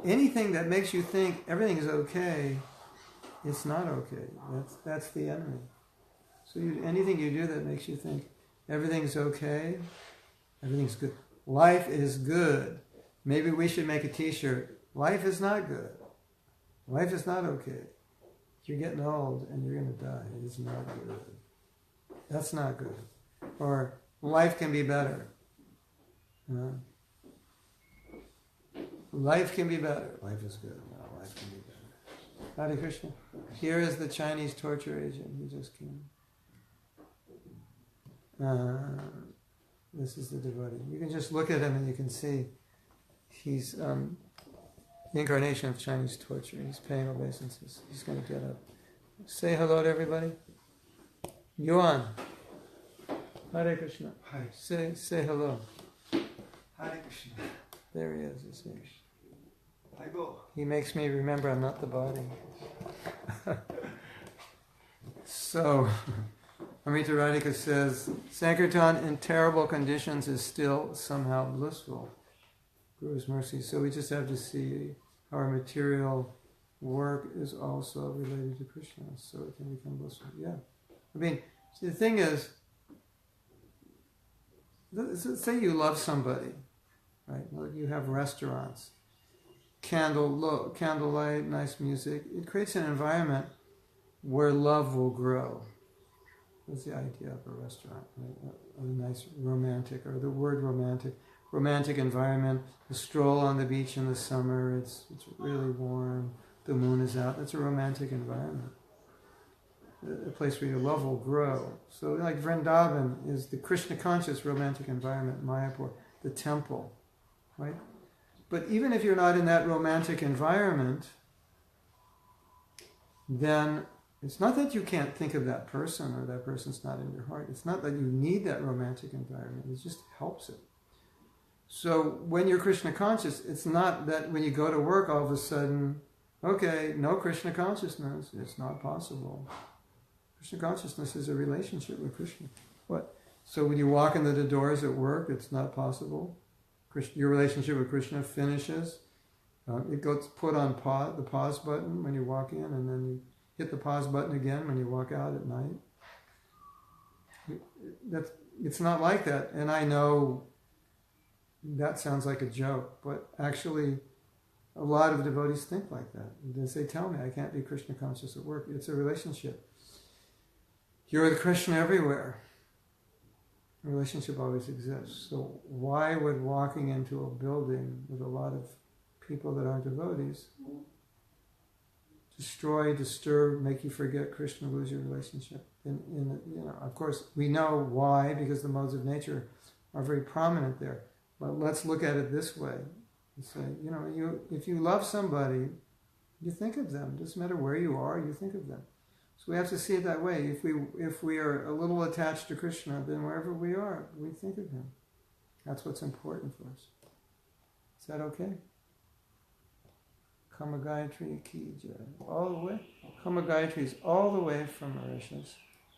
anything that makes you think everything is okay, it's not okay. That's the enemy. So anything you do that makes you think everything's okay, everything's good. Life is good. Maybe we should make a t-shirt. Life is not good. Life is not okay. You're getting old and you're going to die. It is not good. That's not good. Or life can be better. Life can be better. Life is good. No, life can be better. Hare Krishna. Here is the Chinese torture agent who just came. This is the devotee. You can just look at him and you can see he's the incarnation of Chinese torture. He's paying obeisances. He's going to get up. Say hello to everybody. Yuan. Hare Krishna. Hi. Say hello. Hare Krishna. There he is. You see. I go. He makes me remember I'm not the body. So, Amrita Radhika says, Sankirtan in terrible conditions is still somehow blissful. Guru's mercy. So we just have to see how our material work is also related to Krishna, so it can become blissful. Yeah. See, the thing is, say you love somebody, right? You have restaurants, candlelight, nice music. It creates an environment where love will grow. That's the idea of a restaurant, right? A nice romantic, or the word romantic environment. A stroll on the beach in the summer. It's really warm. The moon is out. That's a romantic environment. A place where your love will grow. So like Vrindavan is the Krishna conscious romantic environment, Mayapur, the temple, right? But even if you're not in that romantic environment, then it's not that you can't think of that person or that person's not in your heart. It's not that you need that romantic environment. It just helps it. So when you're Krishna conscious, it's not that when you go to work all of a sudden, okay, no Krishna consciousness. It's not possible. Krishna consciousness is a relationship with Krishna. What? So when you walk into the doors at work, it's not possible. Your relationship with Krishna finishes. It goes put on the pause button when you walk in, and then you hit the pause button again when you walk out at night. It's not like that. And I know that sounds like a joke, but actually a lot of devotees think like that. They tell me, I can't be Krishna conscious at work. It's a relationship. You're with Krishna everywhere. A relationship always exists. So why would walking into a building with a lot of people that aren't devotees destroy, disturb, make you forget Krishna, lose your relationship? Of course, we know why, because the modes of nature are very prominent there. But let's look at it this way. You say, if you love somebody, you think of them. It doesn't matter where you are, you think of them. So we have to see it that way. If we are a little attached to Krishna, then wherever we are, we think of him. That's what's important for us. Is that okay? Kama Gayatri ki jai. All the way. Kama Gayatri is all the way from Mauritius.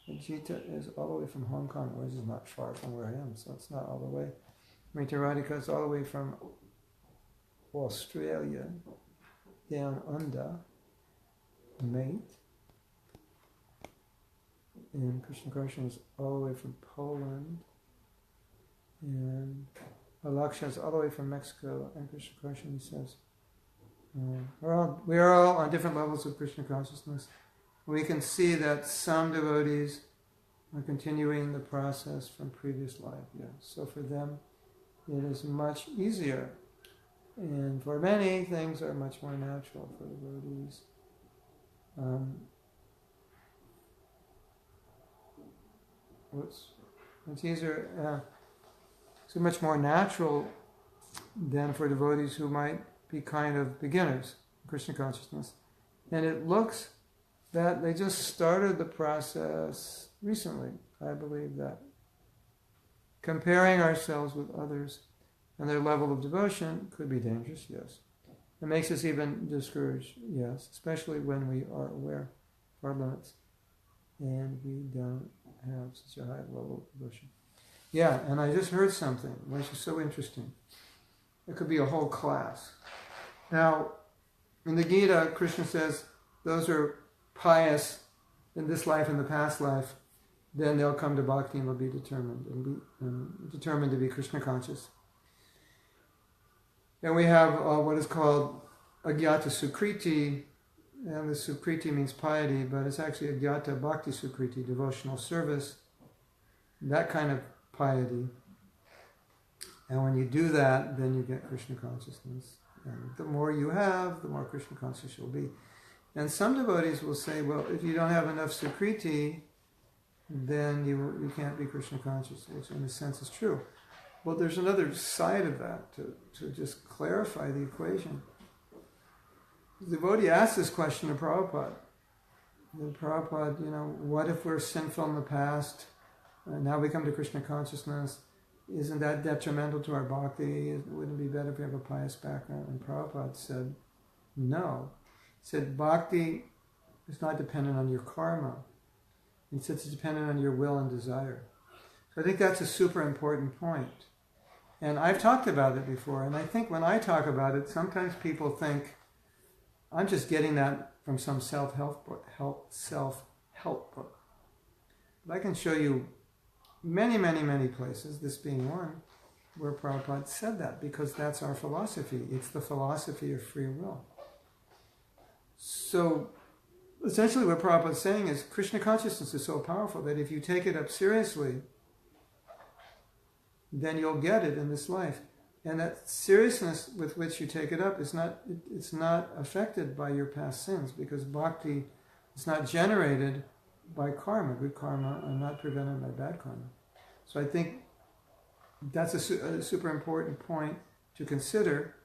Vijita is all the way from Hong Kong, which is not far from where I am, so it's not all the way. Mrita Radhika is all the way from Australia down under, mate. And Krishna Karshan is all the way from Poland. And Alaksha is all the way from Mexico. And Krishna Karshan says, we are all on different levels of Krishna consciousness. We can see that some devotees are continuing the process from previous life. Yeah. So for them, it is much easier. And for many, things are much more natural for devotees. It's easier, so much more natural than for devotees who might be kind of beginners in Krishna consciousness. And it looks that they just started the process recently. I believe that. Comparing ourselves with others and their level of devotion could be dangerous, yes. It makes us even discouraged, yes, especially when we are aware of our limits and we don't have such a high level of devotion. Yeah, and I just heard something which is so interesting. It could be a whole class. Now, in the Gita, Krishna says, those are pious in this life and the past life, then they'll come to bhakti and will be determined to be Krishna conscious. And we have what is called agyata sukriti, and the sukriti means piety, but it's actually agyata bhakti sukriti, devotional service, that kind of piety. And when you do that, then you get Krishna consciousness. And the more you have, the more Krishna conscious you'll be. And some devotees will say, well, if you don't have enough sukriti, then you can't be Krishna conscious, which in a sense is true. Well, there's another side of that to just clarify the equation. The devotee asked this question to Prabhupada. And Prabhupada, what if we're sinful in the past, and now we come to Krishna consciousness? Isn't that detrimental to our bhakti? Wouldn't it be better if we have a pious background? And Prabhupada said, no. He said, bhakti is not dependent on your karma. He said it's dependent on your will and desire. So I think that's a super important point. And I've talked about it before, and I think when I talk about it, sometimes people think, I'm just getting that from some self-help book. But I can show you many, many, many places, this being one, where Prabhupada said that, because that's our philosophy. It's the philosophy of free will. So, essentially what Prabhupada's saying is, Krishna consciousness is so powerful that if you take it up seriously, then you'll get it in this life. And that seriousness with which you take it up it's not affected by your past sins, because bhakti is not generated by karma. Good karma are not prevented by bad karma. So I think that's a super important point to consider,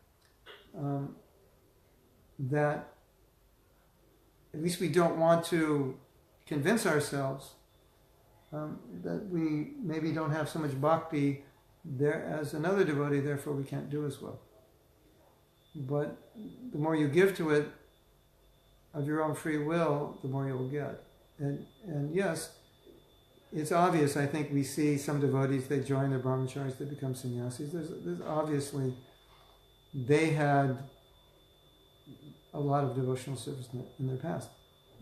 that at least we don't want to convince ourselves that we maybe don't have so much bhakti there as another devotee, therefore we can't do as well. But the more you give to it of your own free will, the more you'll get. And yes, it's obvious. I think we see some devotees, they join the brahmacharis, they become sannyasis. There's obviously, they had a lot of devotional service in their past.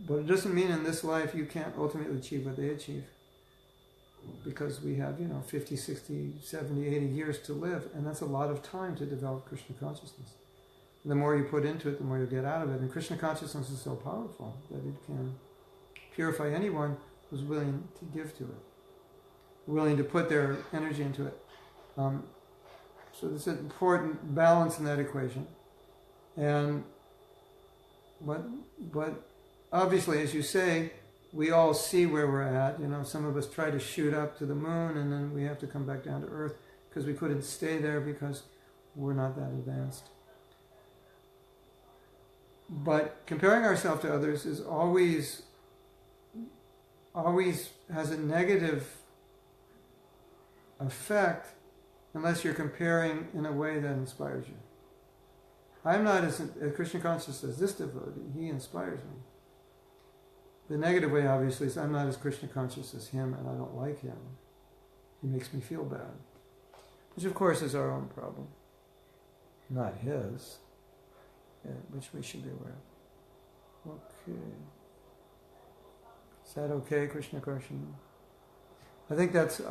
But it doesn't mean in this life you can't ultimately achieve what they achieve. Because we have, 50, 60, 70, 80 years to live, and that's a lot of time to develop Krishna consciousness. And the more you put into it, the more you get out of it. And Krishna consciousness is so powerful that it can purify anyone who's willing to give to it, willing to put their energy into it. So there's an important balance in that equation. And but obviously, as you say, we all see where we're at. Some of us try to shoot up to the moon, and then we have to come back down to earth. because we couldn't stay there because we're not that advanced. But comparing ourselves to others is always has a negative effect unless you're comparing in a way that inspires you. I'm not as Krishna conscious as this devotee. He inspires me. The negative way, obviously, is I'm not as Krishna conscious as him, and I don't like him. He makes me feel bad, which of course is our own problem, not his, which we should be aware of. Okay. Is that okay, Krishna Karshana? I think that's,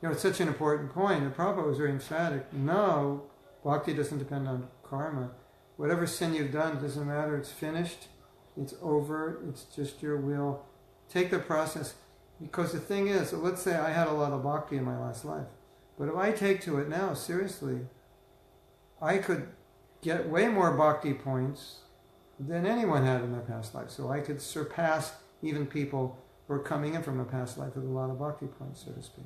it's such an important point. And Prabhupada was very emphatic. No, bhakti doesn't depend on karma. Whatever sin you've done, doesn't matter. It's finished. It's over. It's just your will. Take the process. Because the thing is, let's say I had a lot of bhakti in my last life. But if I take to it now, seriously, I could get way more bhakti points than anyone had in their past life. So I could surpass even people who are coming in from a past life with a lot of bhakti points, so to speak.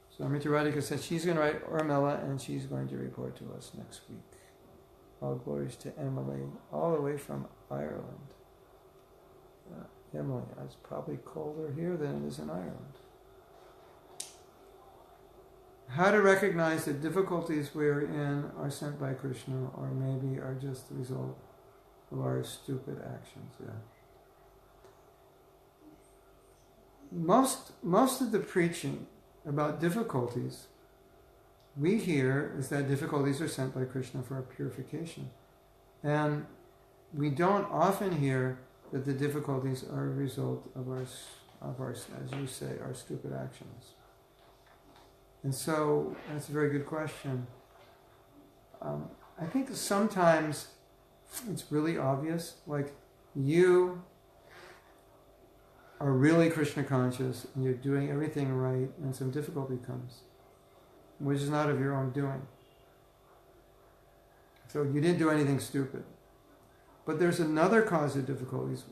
So Amrita Radhika said she's going to write Urmila and she's going to report to us next week. All glories to Emily, all the way from Ireland. Emily, it's probably colder here than it is in Ireland. How to recognize that difficulties we're in are sent by Krishna, or maybe are just the result of our stupid actions. Yeah. Most of the preaching about difficulties we hear is that difficulties are sent by Krishna for our purification. And we don't often hear that the difficulties are a result of our, as you say, our stupid actions. And so, that's a very good question. I think sometimes it's really obvious, like you are really Krishna conscious and you're doing everything right and some difficulty comes, which is not of your own doing. So you didn't do anything stupid. But there's another cause of difficulties,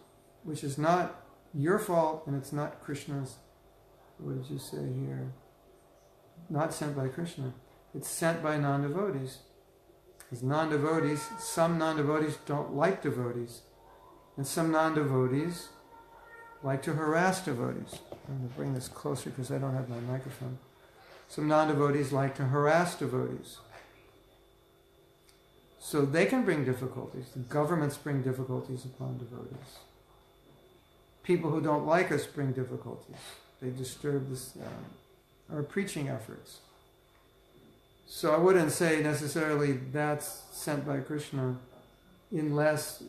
which is not your fault and it's not Krishna's, what did you say here? Not sent by Krishna. It's sent by non-devotees. Because non-devotees, some non-devotees don't like devotees. And some non-devotees like to harass devotees. I'm going to bring this closer because I don't have my microphone. Some non-devotees like to harass devotees. So they can bring difficulties. The governments bring difficulties upon devotees. People who don't like us bring difficulties. They disturb our preaching efforts. So I wouldn't say necessarily that's sent by Krishna unless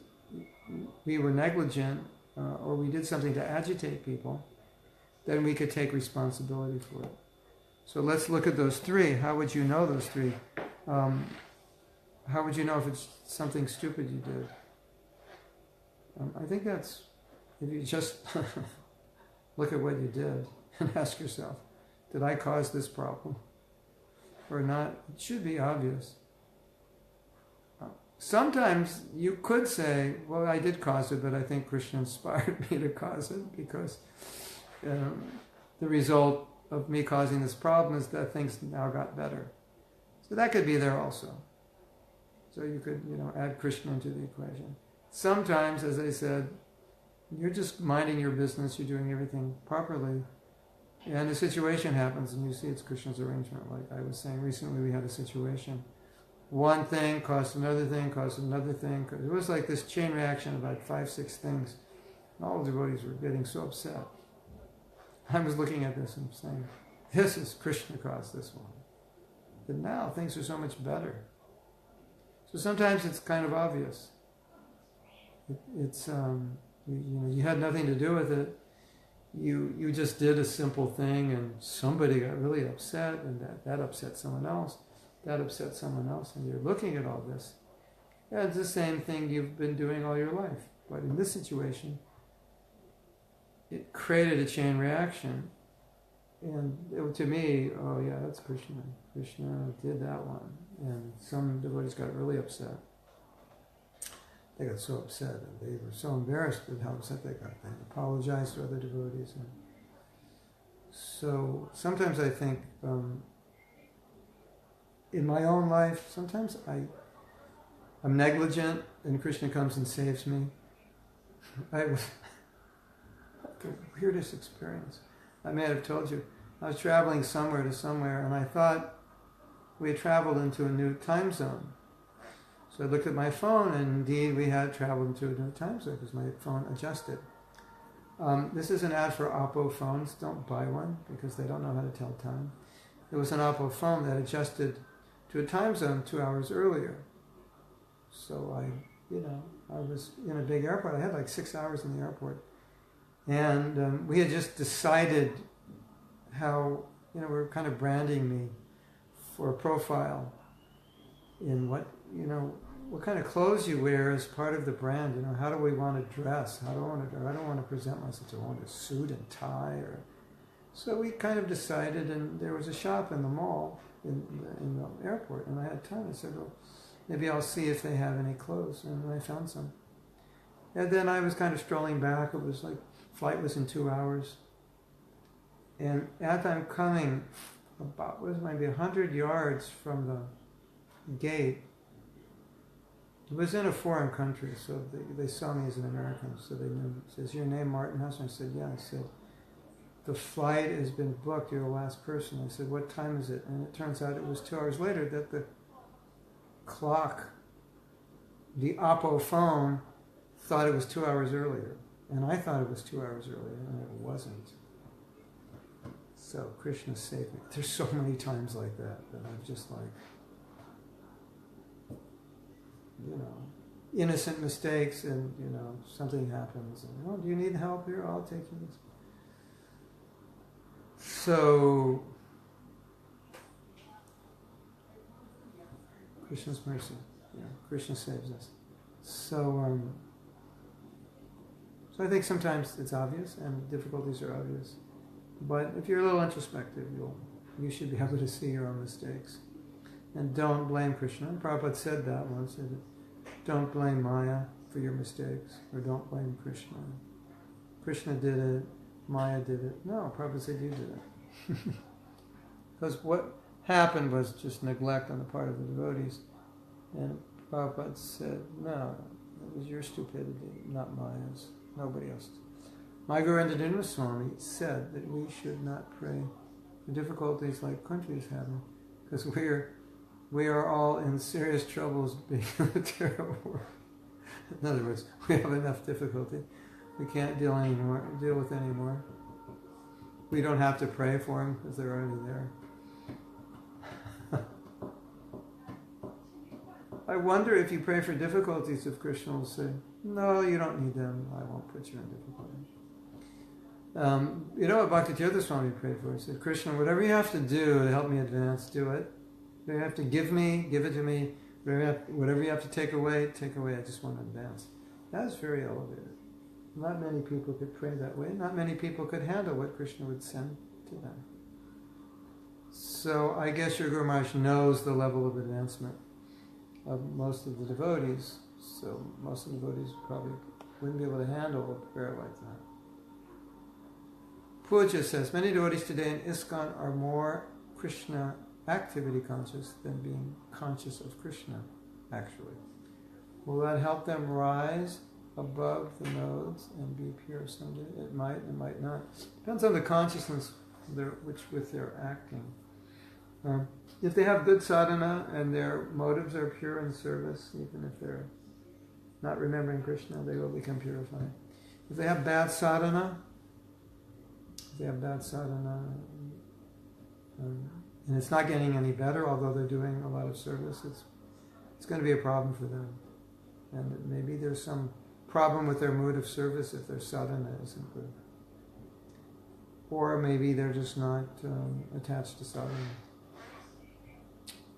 we were negligent or we did something to agitate people, then we could take responsibility for it. So let's look at those three. How would you know those three? How would you know if it's something stupid you did? I think that's, if you just look at what you did and ask yourself, did I cause this problem or not? It should be obvious. Sometimes you could say, well, I did cause it, but I think Krishna inspired me to cause it because the result of me causing this problem is that things now got better. So that could be there also. So you could, add Krishna into the equation. Sometimes, as I said, you're just minding your business, you're doing everything properly, and a situation happens and you see it's Krishna's arrangement. Like I was saying recently, we had a situation. One thing caused another thing, caused another thing. It was like this chain reaction of like 5-6 things. All the devotees were getting so upset. I was looking at this and saying, this is Krishna caused this one. But now things are so much better. So sometimes it's kind of obvious. It's you had nothing to do with it. You just did a simple thing, and somebody got really upset, and that upset someone else. That upset someone else, and you're looking at all this. Yeah, it's the same thing you've been doing all your life, but in this situation, it created a chain reaction. And to me, oh yeah, that's Krishna. Krishna did that one. And some devotees got really upset. They got so upset, and they were so embarrassed with how upset they got. They apologized to other devotees. And So sometimes I think in my own life, sometimes I'm negligent and Krishna comes and saves me. I was the weirdest experience. I may have told you. I was traveling somewhere to somewhere and I thought we had traveled into a new time zone. So I looked at my phone and indeed we had traveled into a new time zone because my phone adjusted. This is an ad for Oppo phones. Don't buy one because they don't know how to tell time. It was an Oppo phone that adjusted to a time zone 2 hours earlier. So I was in a big airport. I had like 6 hours in the airport. And we had just decided how, we were kind of branding me for a profile in what kind of clothes you wear as part of the brand. How do we want to dress? I don't want to present myself. I want a suit and tie. So we kind of decided, and there was a shop in the mall in the airport, and I had time. I said, well, maybe I'll see if they have any clothes, and I found some. And then I was kind of strolling back. It was like, flight was in 2 hours. And as I'm coming about, maybe 100 yards from the gate, it was in a foreign country, so they saw me as an American, so they knew. It says, your name Martin Hudson? I said, yeah. I said, the flight has been booked, you're the last person. I said, what time is it? And it turns out it was 2 hours later that the clock, the Oppo phone, thought it was 2 hours earlier. And I thought it was 2 hours earlier, and it wasn't. So Krishna saved me. There's so many times like that I'm just like, innocent mistakes, and something happens, and do you need help here? I'll take you. So Krishna's mercy, Krishna saves us. So I think sometimes it's obvious, and difficulties are obvious. But if you're a little introspective, you should be able to see your own mistakes. And don't blame Krishna. And Prabhupada said that once. Don't blame Maya for your mistakes, or don't blame Krishna. Krishna did it, Maya did it. No, Prabhupada said you did it. Because what happened was just neglect on the part of the devotees. And Prabhupada said, no, it was your stupidity, not Maya's. Nobody else. My Guru Indradinva Swami said that we should not pray for difficulties like country is having, because we are all in serious troubles being in the terrible world. In other words, we have enough difficulty. We can't deal with anymore. We don't have to pray for them because they're already there. I wonder if you pray for difficulties, if Krishna will say, no, you don't need them. I won't put you in difficulty. What Bhakti-tirtha Swami prayed for? He said, Krishna, whatever you have to do to help me advance, do it. Whatever you have to give it to me. Whatever you have to take away, take away. I just want to advance. That is very elevated. Not many people could pray that way. Not many people could handle what Krishna would send to them. So I guess your Guru Maharaj knows the level of advancement of most of the devotees. So most of the devotees probably wouldn't be able to handle a prayer like that. Pooja says, many devotees today in ISKCON are more Krishna activity conscious than being conscious of Krishna, actually. Will that help them rise above the nodes and be pure someday? It might not. Depends on the consciousness with their acting. If they have good sadhana and their motives are pure in service, even if they're not remembering Krishna, they will become purified. If they have bad sadhana, and it's not getting any better, although they're doing a lot of service, it's going to be a problem for them. And maybe there's some problem with their mood of service if their sadhana isn't good. Or maybe they're just not attached to sadhana.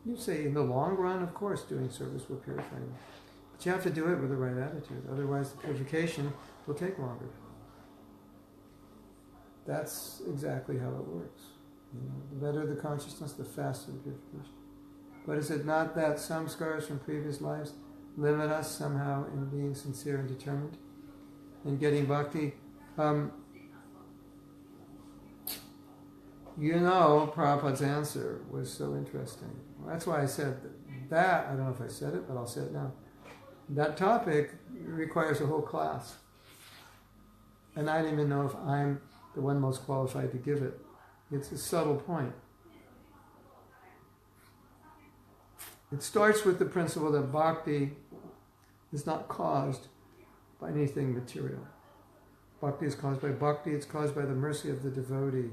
You say, in the long run, of course, doing service will purify you. But you have to do it with the right attitude. Otherwise, the purification will take longer. That's exactly how it works. The better the consciousness, the faster the purification. But is it not that some scars from previous lives limit us somehow in being sincere and determined in getting bhakti? you know, Prabhupada's answer was so interesting. That's why I said that. I don't know if I said it, but I'll say it now. That topic requires a whole class. And I don't even know if I'm the one most qualified to give it. It's a subtle point. It starts with the principle that bhakti is not caused by anything material. Bhakti is caused by bhakti, it's caused by the mercy of the devotee.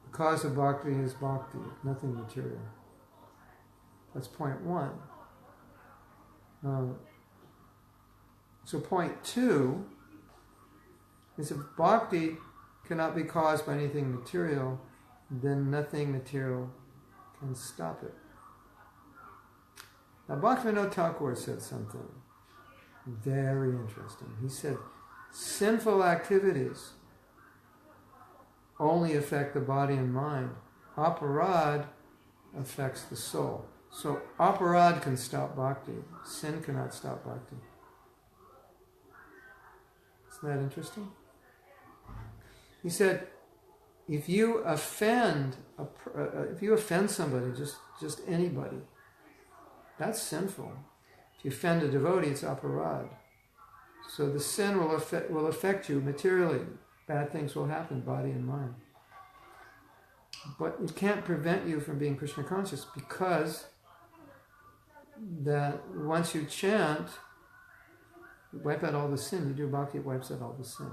The cause of bhakti is bhakti, nothing material. That's point one. So point two is if bhakti cannot be caused by anything material, then nothing material can stop it. Now Bhaktivinoda Thakur said something very interesting. He said, sinful activities only affect the body and mind. Aparad affects the soul. So aparad can stop bhakti. Sin cannot stop bhakti. Isn't that interesting? He said, if you offend somebody, just anybody, that's sinful. If you offend a devotee, it's aparad. So the sin will affect you materially. Bad things will happen, body and mind. But it can't prevent you from being Krishna conscious, because that once you chant, you wipe out all the sin. You do bhakti, it wipes out all the sin.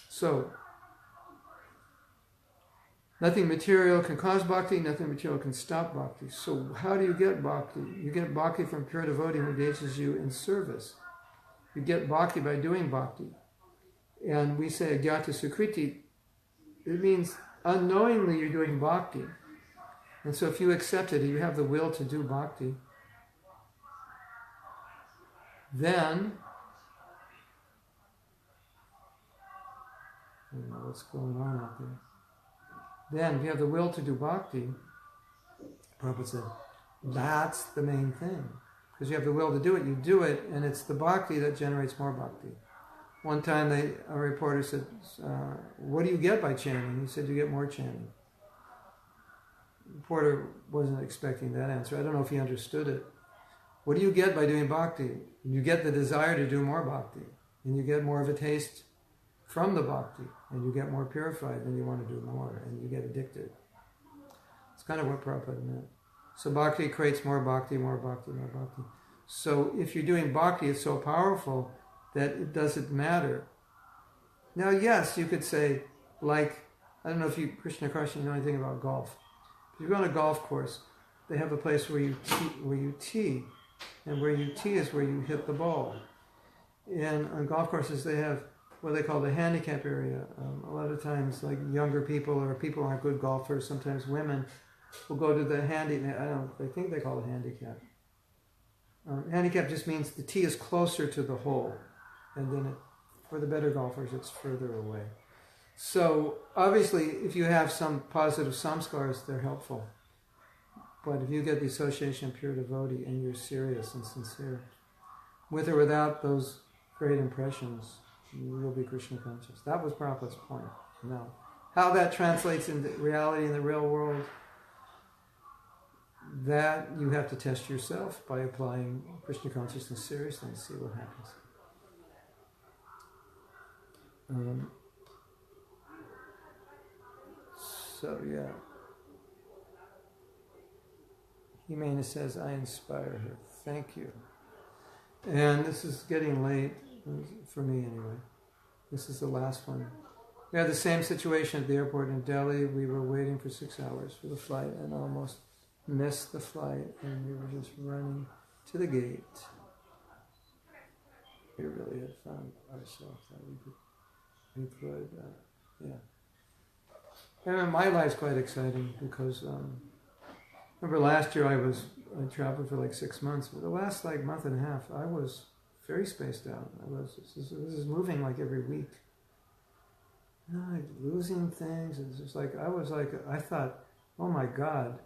So, nothing material can cause bhakti, nothing material can stop bhakti. So how do you get bhakti? You get bhakti from pure devotee who engages you in service. You get bhakti by doing bhakti. And we say agyata sukriti. It means unknowingly you're doing bhakti. And so if you accept it, you have the will to do bhakti, then, I don't know what's going on out there. Then, if you have the will to do bhakti, Prabhupada said, that's the main thing. Because you have the will to do it, you do it, and it's the bhakti that generates more bhakti. One time a reporter said, what do you get by chanting? He said, you get more chanting. The reporter wasn't expecting that answer. I don't know if he understood it. What do you get by doing bhakti? You get the desire to do more bhakti. And you get more of a taste from the bhakti. And you get more purified, then you want to do more. And you get addicted. It's kind of what Prabhupada meant. So bhakti creates more bhakti, more bhakti, more bhakti. So if you're doing bhakti, it's so powerful that it doesn't matter. Now, yes, you could say, like, I don't know if you, Krishna know anything about golf. If you go on a golf course, they have a place where you tee. And where you tee is where you hit the ball. And on golf courses, they have what they call the handicap area. A lot of times, like younger people or people who aren't good golfers, sometimes women, will go to the I think they call it handicap. Handicap just means the tee is closer to the hole. And then for the better golfers, it's further away. So obviously, if you have some positive samskars, they're helpful. But if you get the association of pure devotee and you're serious and sincere, with or without those great impressions, you will be Krishna conscious. That was Prabhupada's point. Now, how that translates into reality in the real world, that you have to test yourself by applying Krishna consciousness seriously and see what happens. So, yeah. Himena says, I inspire her. Thank you. And this is getting late, for me anyway. This is the last one. We had the same situation at the airport in Delhi. We were waiting for 6 hours for the flight and almost missed the flight, and we were just running to the gate. We really had found ourselves that we could, yeah. And my life's quite exciting because, remember last year I traveled for like 6 months, but the last like month and a half I was very spaced out. This is moving like every week. Like losing things. It's just like, I thought, oh my God,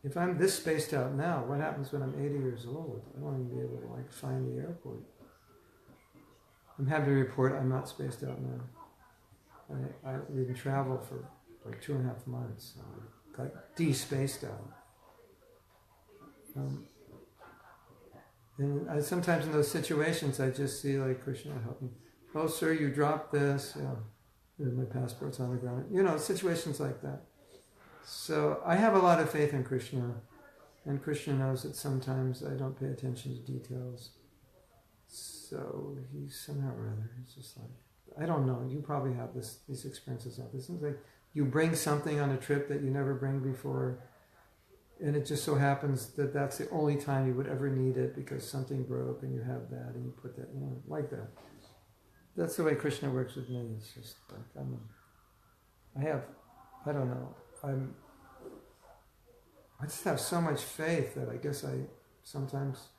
if I'm this spaced out now, what happens when I'm 80 years old? I won't even be able to like find the airport. I'm happy to report I'm not spaced out now. I didn't travel for like 2.5 months. I got de-spaced out. And sometimes in those situations, I just see like, Krishna, help me. Oh, sir, you dropped this. Yeah, my passport's on the ground. You know, situations like that. So I have a lot of faith in Krishna. And Krishna knows that sometimes I don't pay attention to details. So he somehow or other, he's just like, I don't know, you probably have these experiences of this. It's like you bring something on a trip that you never bring before, and it just so happens that that's the only time you would ever need it because something broke and you have that and you put that, you know, like that. That's the way Krishna works with me. It's just like, I just have so much faith that I guess I sometimes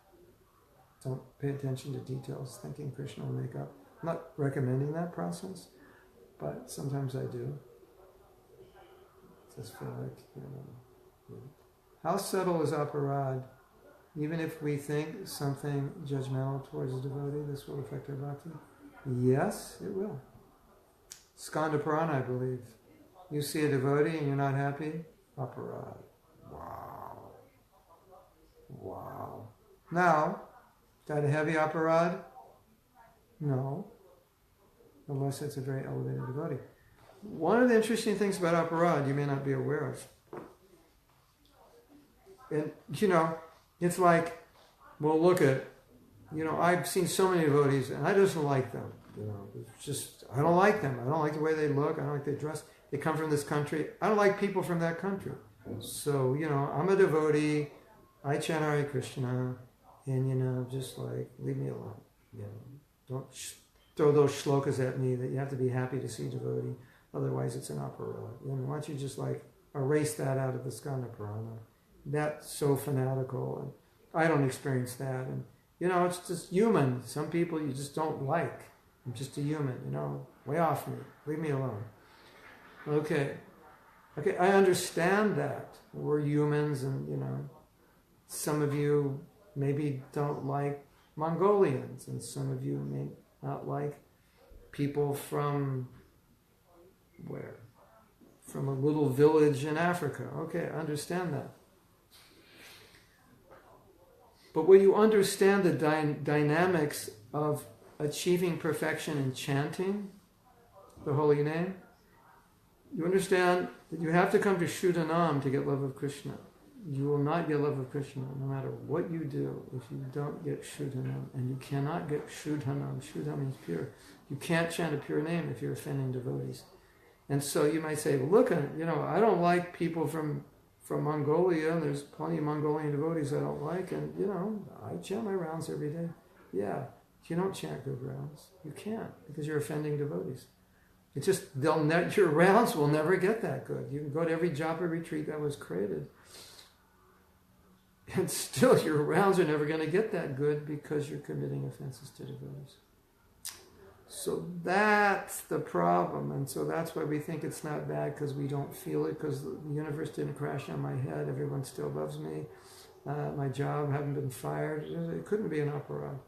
don't pay attention to details, thinking Krishna will make up. I'm not recommending that process, but sometimes I do. Just feel like, you know. How subtle is aparad? Even if we think something judgmental towards a devotee, this will affect our bhakti? Yes, it will. Skanda Purana, I believe. You see a devotee and you're not happy? Aparad. Wow. Now, is that a heavy aparad? No. Unless it's a very elevated devotee. One of the interesting things about aparad you may not be aware of. And, you know, it's like, well, look at, you know, I've seen so many devotees and I just don't like them. You know, it's just, I don't like them. I don't like the way they look. I don't like their dress. They come from this country. I don't like people from that country. So, you know, I'm a devotee. I chant Hare Krishna. And, you know, just like, leave me alone. You know, don't throw those shlokas at me that you have to be happy to see a devotee. Otherwise, it's an aparad. You know, why don't you just like erase that out of the Skanda Purana? That's so fanatical. And I don't experience that. And, you know, it's just human. Some people you just don't like. I'm just a human, you know, way off me. Leave me alone. Okay, I understand that. We're humans and, you know, some of you maybe don't like Mongolians and some of you may not like people from where? From a little village in Africa. Okay, I understand that. But when you understand the dynamics of achieving perfection in chanting the holy name, you understand that you have to come to Shuddhanam to get love of Krishna. You will not get love of Krishna no matter what you do if you don't get Shuddhanam. And you cannot get Shuddhanam. Shuddha means pure. You can't chant a pure name if you're offending devotees. And so you might say, well, look, you know, I don't like people from Mongolia. There's plenty of Mongolian devotees I don't like. And, you know, I chant my rounds every day. Yeah, you don't chant good rounds. You can't because you're offending devotees. It's just, your rounds will never get that good. You can go to every japa retreat that was created. And still your rounds are never going to get that good because you're committing offenses to devotees. So that's the problem. And so that's why we think it's not bad because we don't feel it, because the universe didn't crash on my head. Everyone still loves me. My job, haven't been fired. It couldn't be an aparad.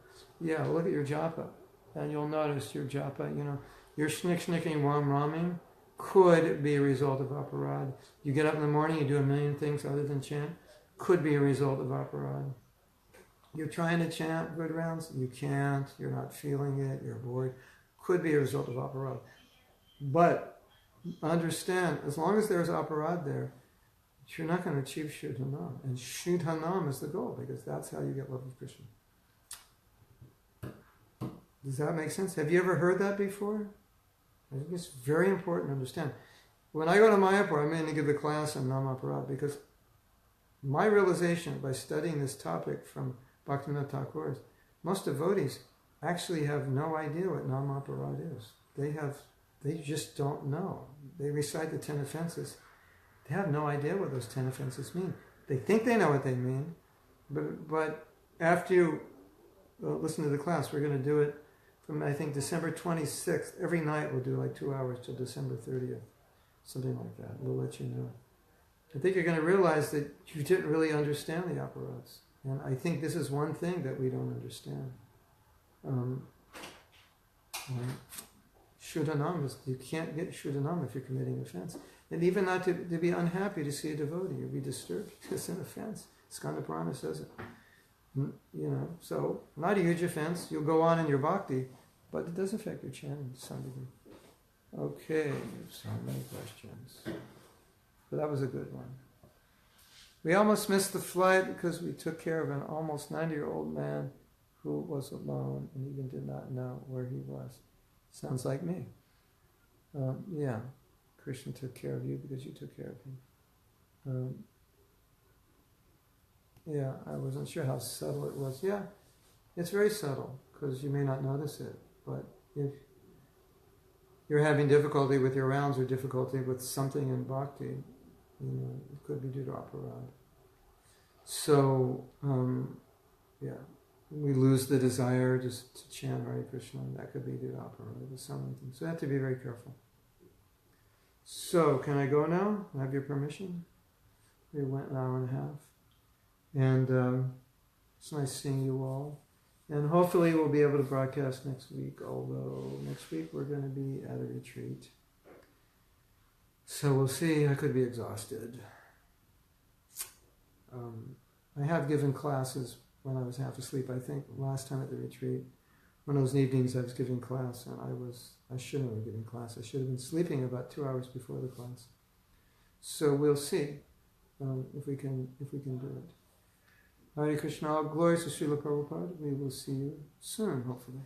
Yeah, look at your japa. And you'll notice your japa, you know, your snicking, ram-ramming could be a result of aparad. You get up in the morning, you do a million things other than chant, could be a result of aparad. You're trying to chant good rounds, you can't, you're not feeling it, you're bored, could be a result of aparad. But understand, as long as there's aparad there, you're not going to achieve Shuddhanam. And Shuddhanam is the goal, because that's how you get love of Krishna. Does that make sense? Have you ever heard that before? I think it's very important to understand. When I go to Mayapur, I'm going to give a class on Nam Aparad, because my realization by studying this topic from Bhaktivinoda Thakur is most devotees actually have no idea what Nam Aparad is. They just don't know. They recite the 10 offenses. They have no idea what those 10 offenses mean. They think they know what they mean, but after you listen to the class, we're going to do it from, I think, December 26th. Every night we'll do like 2 hours till December 30th. Something like that. We'll let you know. I think you're going to realize that you didn't really understand the aparads. And I think this is one thing that we don't understand. Shuddhanam, you can't get Shuddhanam if you're committing offense. And even not to be unhappy to see a devotee or be disturbed, it's an offense. Skanda Purana says it. So not a huge offense. You'll go on in your bhakti, but it does affect your chanting to some degree. Okay, so many questions. But that was a good one. We almost missed the flight because we took care of an almost 90-year-old man who was alone and even did not know where he was. Sounds like me. Yeah, Krishna took care of you because you took care of him. Yeah, I wasn't sure how subtle it was. Yeah, it's very subtle because you may not notice it, but if you're having difficulty with your rounds or difficulty with something in bhakti, it could be due to aparad. So, we lose the desire just to chant Hare Krishna, and that could be due to aparad or something. So you have to be very careful. So, can I go now? I have your permission? We went an hour and a half. And it's nice seeing you all. And hopefully we'll be able to broadcast next week, although next week we're going to be at a retreat. So we'll see. I could be exhausted. I have given classes when I was half asleep. I think last time at the retreat, one of those evenings I was giving class, and I shouldn't have given class. I should have been sleeping about 2 hours before the class. So we'll see if we can do it. Hare Krishna, all glories to Srila Prabhupada. We will see you soon, hopefully.